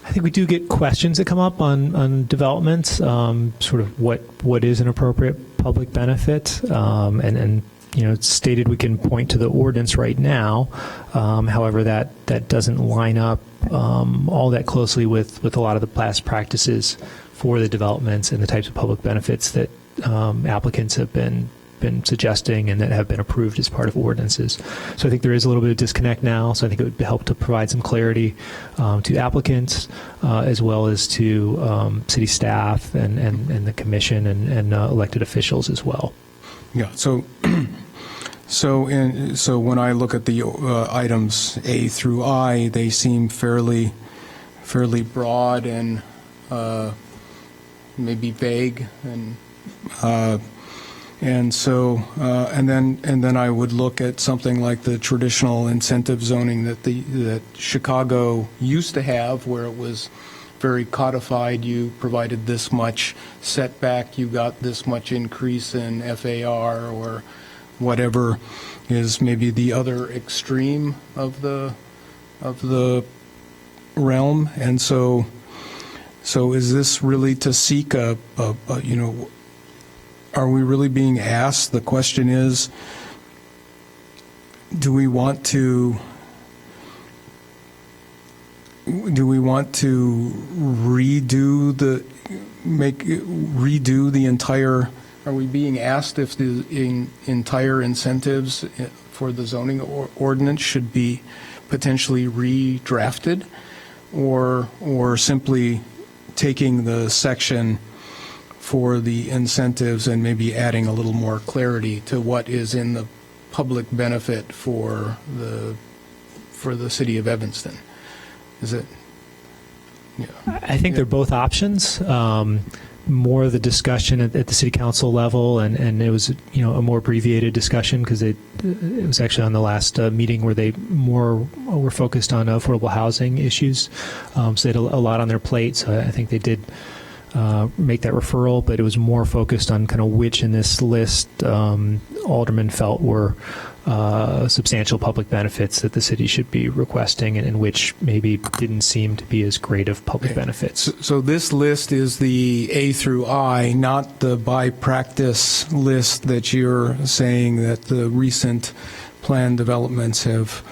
I think we do get questions that come up on developments, sort of what is an appropriate public benefit, and it's stated we can point to the ordinance right now. However, that doesn't line up all that closely with a lot of the past practices for the developments and the types of public benefits that applicants have been suggesting and that have been approved as part of ordinances. So I think there is a little bit of disconnect now. So I think it would help to provide some clarity to applicants as well as to city staff and the commission and elected officials as well. Yeah. So when I look at the items A through I, they seem fairly broad and maybe vague, and then I would look at something like the traditional incentive zoning that Chicago used to have, where it was very codified. You provided this much setback, you got this much increase in FAR, or whatever is maybe the other extreme of the realm. And so is this really to seek are we really being asked? The question is, do we want to redo the entire? Are we being asked if the entire incentives for the zoning ordinance should be potentially redrafted, or simply taking the section for the incentives and maybe adding a little more clarity to what is in the public benefit for the city of Evanston? Is it? Yeah. I think they're both options. More of the discussion at the city council level, and it was a more abbreviated discussion because it was actually on the last meeting where they more were focused on affordable housing issues. So they had a lot on their plate. So I think they did make that referral, but it was more focused on kind of which in this list aldermen felt were substantial public benefits that the city should be requesting, and which maybe didn't seem to be as great of public benefits. So this list is the A through I, not the by practice list that you're saying that the recent plan developments have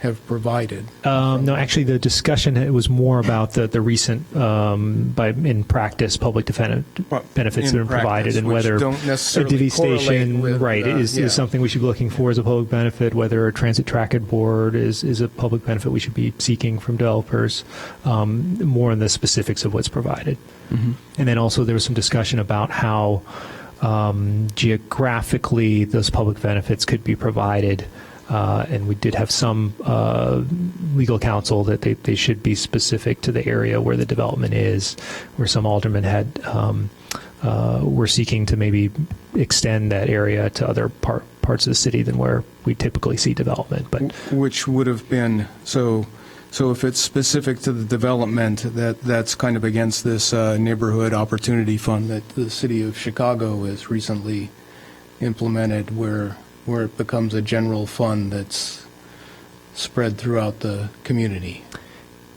have provided. No, actually, the discussion it was more about the recent, in practice, public benefits that In are provided, practice, and which whether don't a necessarily divvy correlate station, with, right, yeah. is something we should be looking for as a public benefit. Whether a transit tracket board is a public benefit we should be seeking from developers. More on the specifics of what's provided, and then also there was some discussion about how geographically those public benefits could be provided. And we did have some legal counsel that they should be specific to the area where the development is, where some aldermen were seeking to maybe extend that area to other parts of the city than where we typically see development. But Which would have been, so if it's specific to the development, that's kind of against this neighborhood opportunity fund that the city of Chicago has recently implemented, where it becomes a general fund that's spread throughout the community.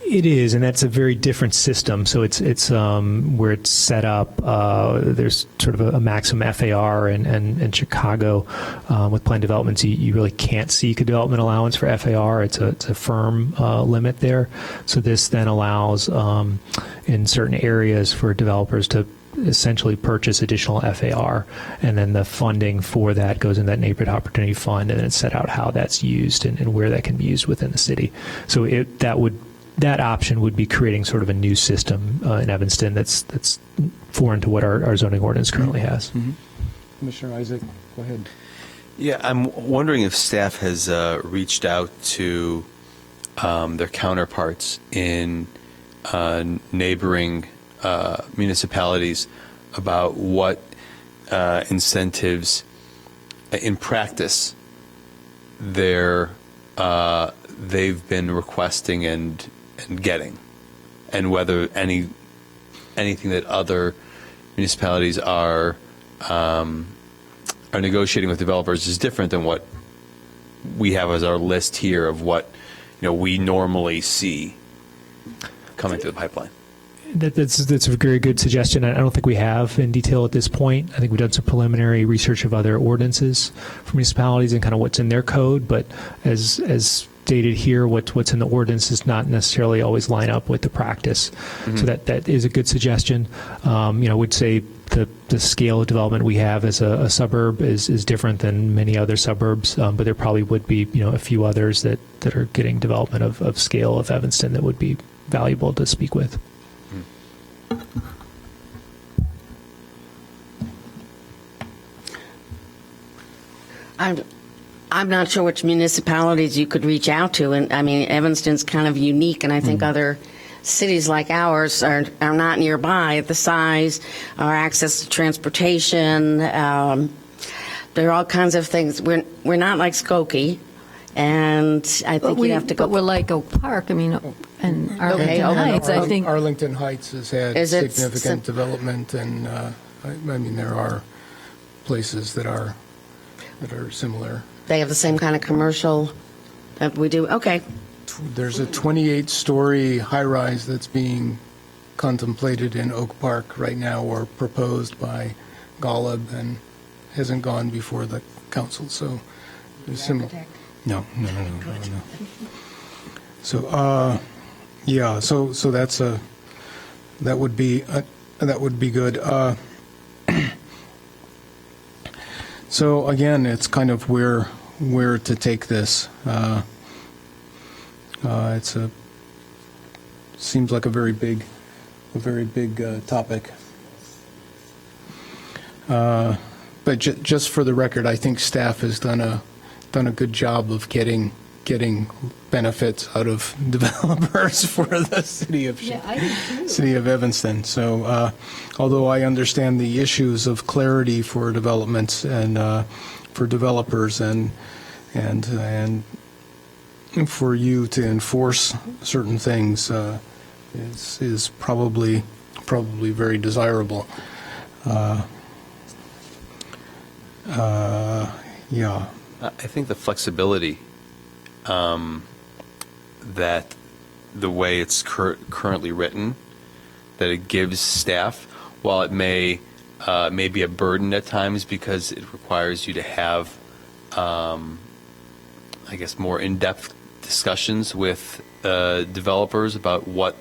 it is, and that's a very different system. So it's where it's set up. There's sort of a maximum FAR, and in Chicago, with planned developments, you really can't seek a development allowance for FAR. It's a firm limit there. So this then allows, in certain areas, for developers to essentially purchase additional FAR, and then the funding for that goes in that neighborhood opportunity fund, and then it's set out how that's used and where that can be used within the city. So that option would be creating sort of a new system in Evanston that's foreign to what our zoning ordinance currently has. Mm-hmm. Commissioner Isaac, go ahead. Yeah, I'm wondering if staff has reached out to their counterparts in neighboring municipalities about what incentives in practice they've been requesting and getting, and whether anything that other municipalities are negotiating with developers is different than what we have as our list here of what we normally see coming through the pipeline. That's a very good suggestion. I don't think we have in detail at this point. I think we've done some preliminary research of other ordinances for municipalities and kind of what's in their code, but as stated here, what's in the ordinance does not necessarily always line up with the practice. Mm-hmm. So that is a good suggestion. I would say the scale of development we have as a suburb is different than many other suburbs, but there probably would be a few others that are getting development of scale of Evanston that would be valuable to speak with. I'm not sure which municipalities you could reach out to, and I mean Evanston's kind of unique, and I think other cities like ours are not nearby. The size, our access to transportation, there are all kinds of things. We're not like Skokie, and I think you have to go. But we're like Oak Park. I mean, and Arlington Heights. I think Arlington Heights has had Is it significant development, and I mean there are places that are similar. They have the same kind of commercial that we do. Okay. There's a 28-story high-rise that's being contemplated in Oak Park right now, or proposed by Golub, and hasn't gone before the council. So there's similar. No. So yeah. So that would be good. So again, it's kind of where to take this. Seems like a very big topic. But just for the record, I think staff has done a good job of getting benefits out of developers for the city of Evanston. So, although I understand the issues of clarity for developments and for developers and for you to enforce certain things is probably very desirable. Yeah. I think the flexibility that the way it's currently written, that it gives staff, while it may be a burden at times because it requires you to have, I guess, more in-depth discussions with developers about what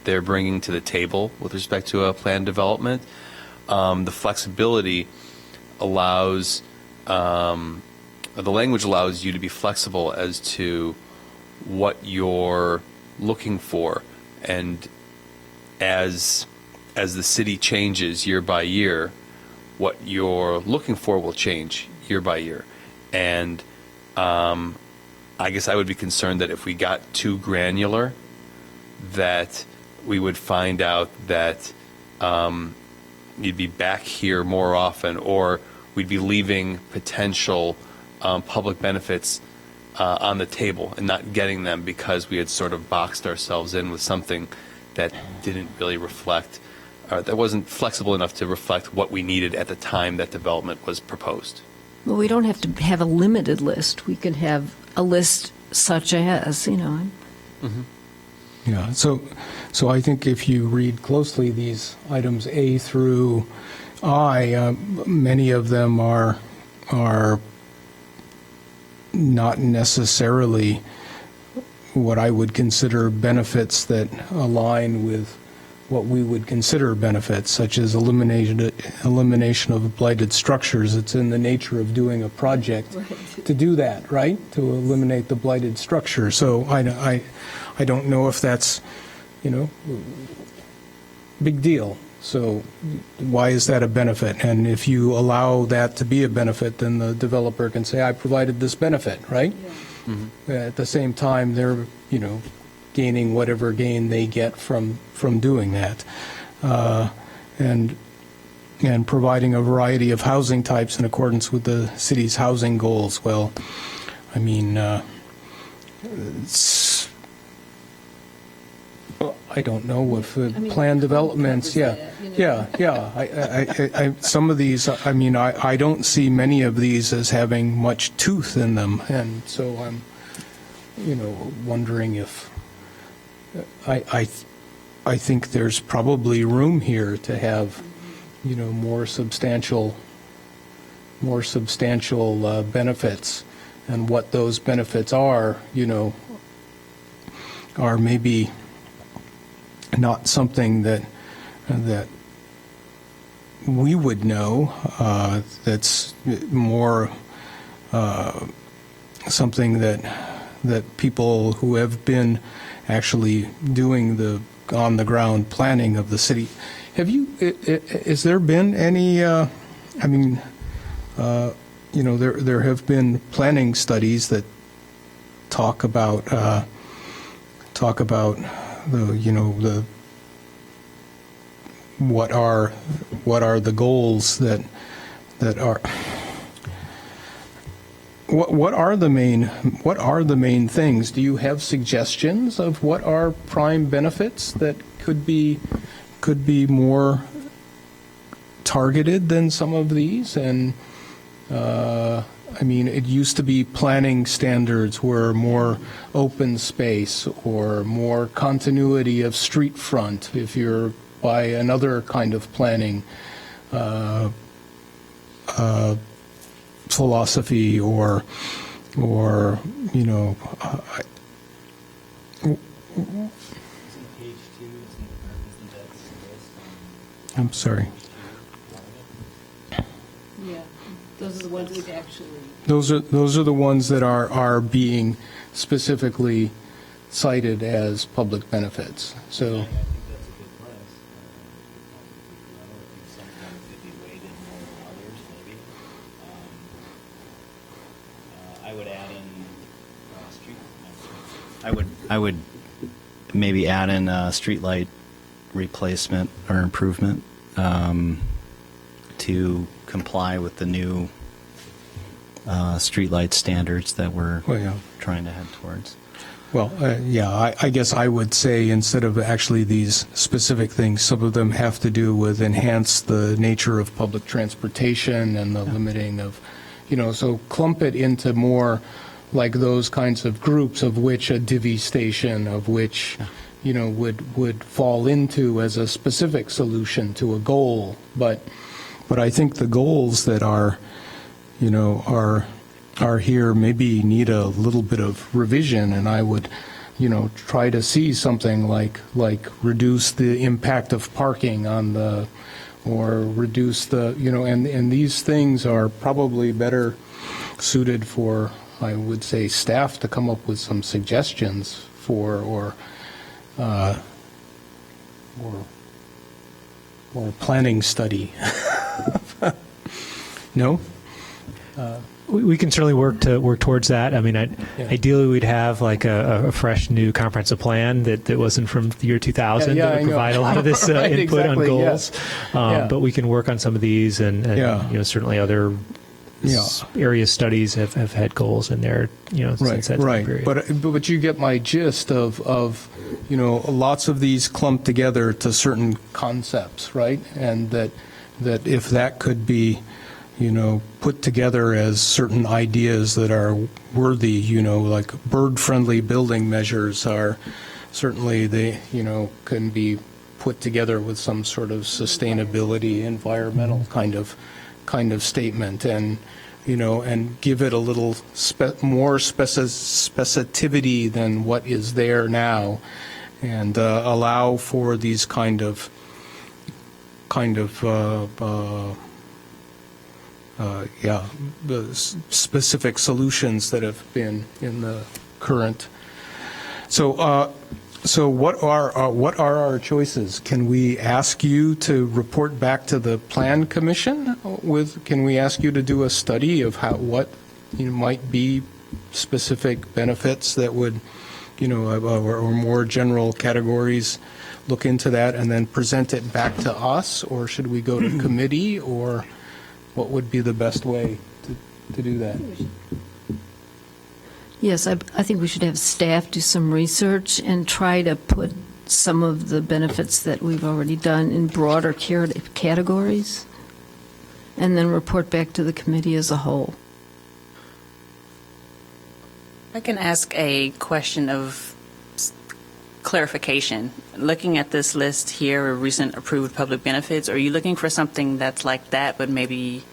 they're bringing to the table with respect to a planned development. The flexibility allows, the language allows you to be flexible as to what you're looking for, and as the city changes year by year, what you're looking for will change year by year. And I guess I would be concerned that if we got too granular, that we would find out that you'd be back here more often, or we'd be leaving potential public benefits on the table and not getting them because we had sort of boxed ourselves in with something that didn't really reflect, that wasn't flexible enough to reflect what we needed at the time that development was proposed. Well, we don't have to have a limited list. We could have a list such as, you know. Yeah, so I think if you read closely these items A through I, many of them are not necessarily what I would consider benefits that align with what we would consider benefits, such as elimination of blighted structures. It's in the nature of doing a project to do that, right? To eliminate the blighted structure. So I don't know if that's, you know, big deal. So why is that a benefit? And if you allow that to be a benefit, then the developer can say, I provided this benefit, right? At the same time, they're, you know, gaining whatever gain they get from doing that. And providing a variety of housing types in accordance with the city's housing goals. Well, I mean, I don't know if planned developments, some of these, I mean, I don't see many of these as having much tooth in them, and so I'm, you know, wondering if, I think there's probably room here to have, you know, more substantial benefits, and what those benefits are, you know, are maybe not something that we would know. That's more something that people who have been actually doing the on-the-ground planning of the city. Has there been any, I mean, you know, there have been planning studies that talk about the, you know, the what are the goals that are, what are the main things? Do you have suggestions of what are prime benefits that could be more targeted than some of these? And I mean, it used to be planning standards were more open space or more continuity of street front if you're by another kind of planning philosophy, or you know, I'm sorry. Yeah, those are the ones we've actually. Those are the ones that are being specifically cited as public benefits. So. I would maybe add in streetlight replacement or improvement to comply with the new streetlight standards that we're trying to head towards. Well, yeah, I guess I would say instead of actually these specific things, some of them have to do with enhance the nature of public transportation and the limiting of, you know, so clump it into more like those kinds of groups, of which a divvy station, of which, you know, would fall into as a specific solution to a goal. But I think the goals that are, you know, are here maybe need a little bit of revision, and I would, try to see something like reduce the impact of parking on the, or reduce the, and these things are probably better suited for, I would say, staff to come up with some suggestions for, or planning study. No? We can certainly work towards that. I mean, ideally, we'd have like a fresh new comprehensive plan that wasn't from the year 2000 that would provide a lot of this Right, input on exactly, goals. yeah. But we can work on some of these, and certainly other area studies have had goals in there, since that time period. But you get my gist of lots of these clump together to certain concepts, right? And that if that could be put together as certain ideas that are worthy, like bird-friendly building measures are certainly, they, can be put together with some sort of sustainability, environmental kind of statement, and, and give it a little more specificity than what is there now, and allow for these the specific solutions that have been in the current. So what are our choices? Can we ask you to report back to the Plan Commission can we ask you to do a study of what might be specific benefits that would, or more general categories, look into that and then present it back to us? Or should we go to committee, or what would be the best way to do that? Yes, I think we should have staff do some research and try to put some of the benefits that we've already done in broader categories, and then report back to the committee as a whole. I can ask a question of clarification. Looking at this list here of recent approved public benefits, are you looking for something that's like that but maybe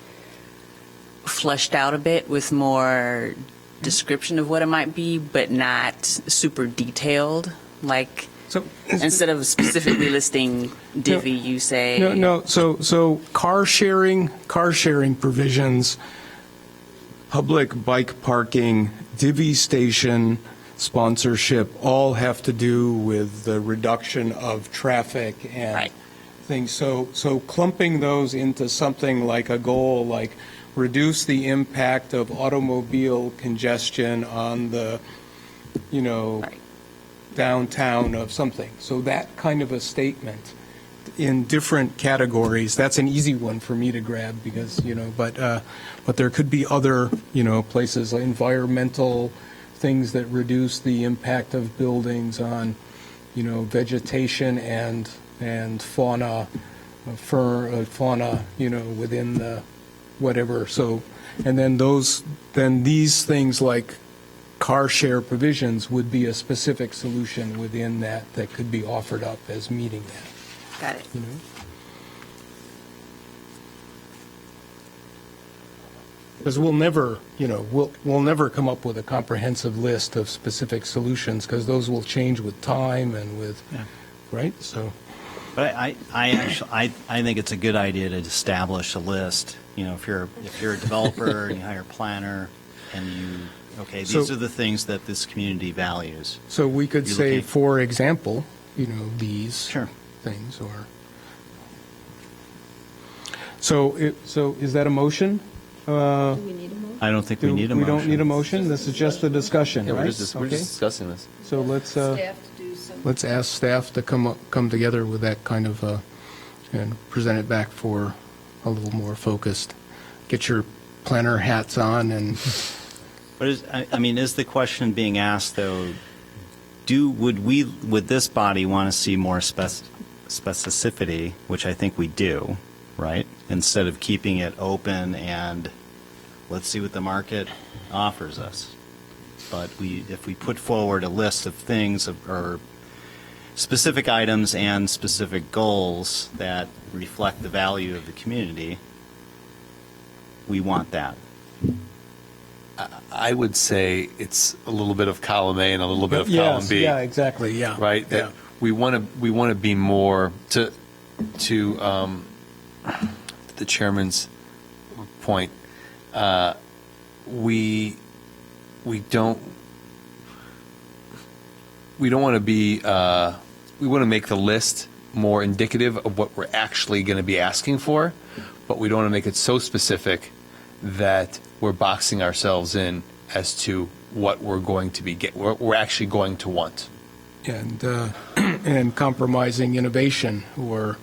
fleshed out a bit with more description of what it might be, but not super detailed? Like, So instead of specifically listing divvy, you say... No. So car sharing provisions, public bike parking, divvy station, sponsorship, all have to do with the reduction of traffic and Right. things. So clumping those into something like a goal, like reduce the impact of automobile congestion on the, Right. downtown of something. So that kind of a statement in different categories, that's an easy one for me to grab because, but there could be other, places like environmental things that reduce the impact of buildings on, vegetation and fauna, fauna, within the whatever. So, and then these things like car share provisions would be a specific solution within that could be offered up as meeting that. Got it. Because we'll never, we'll never come up with a comprehensive list of specific solutions because those will change with time and with, right? So. But I think it's a good idea to establish a list. If you're a developer and you hire a planner and these are the things that this community values. So we could You're say, looking- for example, these Sure. things, or. So is that a motion? I don't think we need a motion. We don't need a motion? This is just a discussion, Yeah, right? we're just Okay. discussing this. So let's ask staff to come together with that kind of, and present it back for a little more focused. Get your planner hats on and. But is the question being asked though? Would this body want to see more specificity, which I think we do, right? Instead of keeping it open and let's see what the market offers us. But if we put forward a list of things or specific items and specific goals that reflect the value of the community, we want that. I would say it's a little bit of column A and a little bit of column Yes, B. yeah, exactly, yeah. Right? That Yeah. we want to be more to the chairman's point. We don't want to be. We want to make the list more indicative of what we're actually going to be asking for, but we don't want to make it so specific that we're boxing ourselves in as to what we're going to be what we're actually going to want. And and compromising innovation or,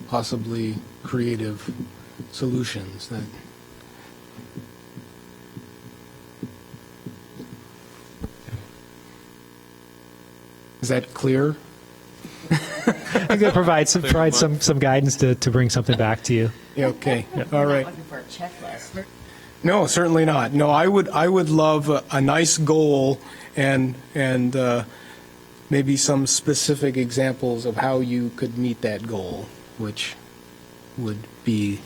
possibly creative solutions that. Is that clear? I think that provides some guidance to bring something back to you. Yeah, okay, all right. Looking for a checklist. No, certainly not. No, I would love a nice goal and maybe some specific examples of how you could meet that goal, which would be,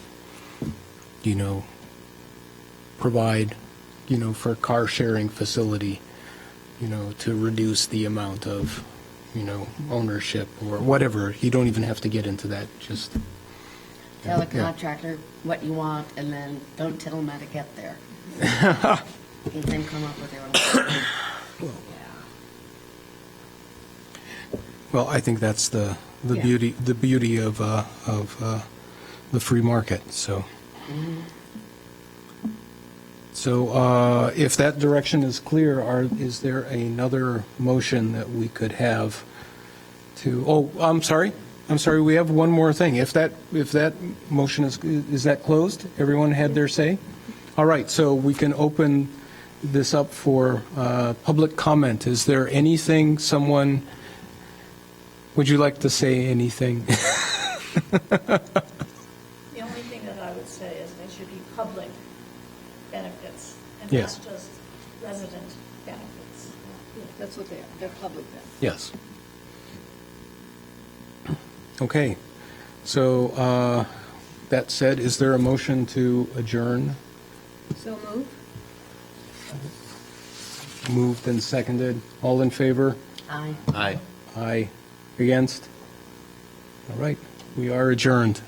provide, for a car sharing facility, to reduce the amount of, ownership or whatever. You don't even have to get into that, just. Tell the contractor what you want, and then don't tell them how to get there. Let them come up with their own. Well, I think that's the Yeah. beauty of the free market. So, if that direction is clear, is there another motion that we could have to? Oh, I'm sorry. We have one more thing. If that motion is that closed? Everyone had their say. All right. So we can open this up for public comment. Is there anything someone? Would you like to say anything? The only thing that I would say is they should be public benefits and not Yes. just resident benefits. That's what they are. They're public benefits. Yes. Okay. So that said, is there a motion to adjourn? So move. Moved and seconded. All in favor? Aye. Aye. Aye. Against? All right. We are adjourned.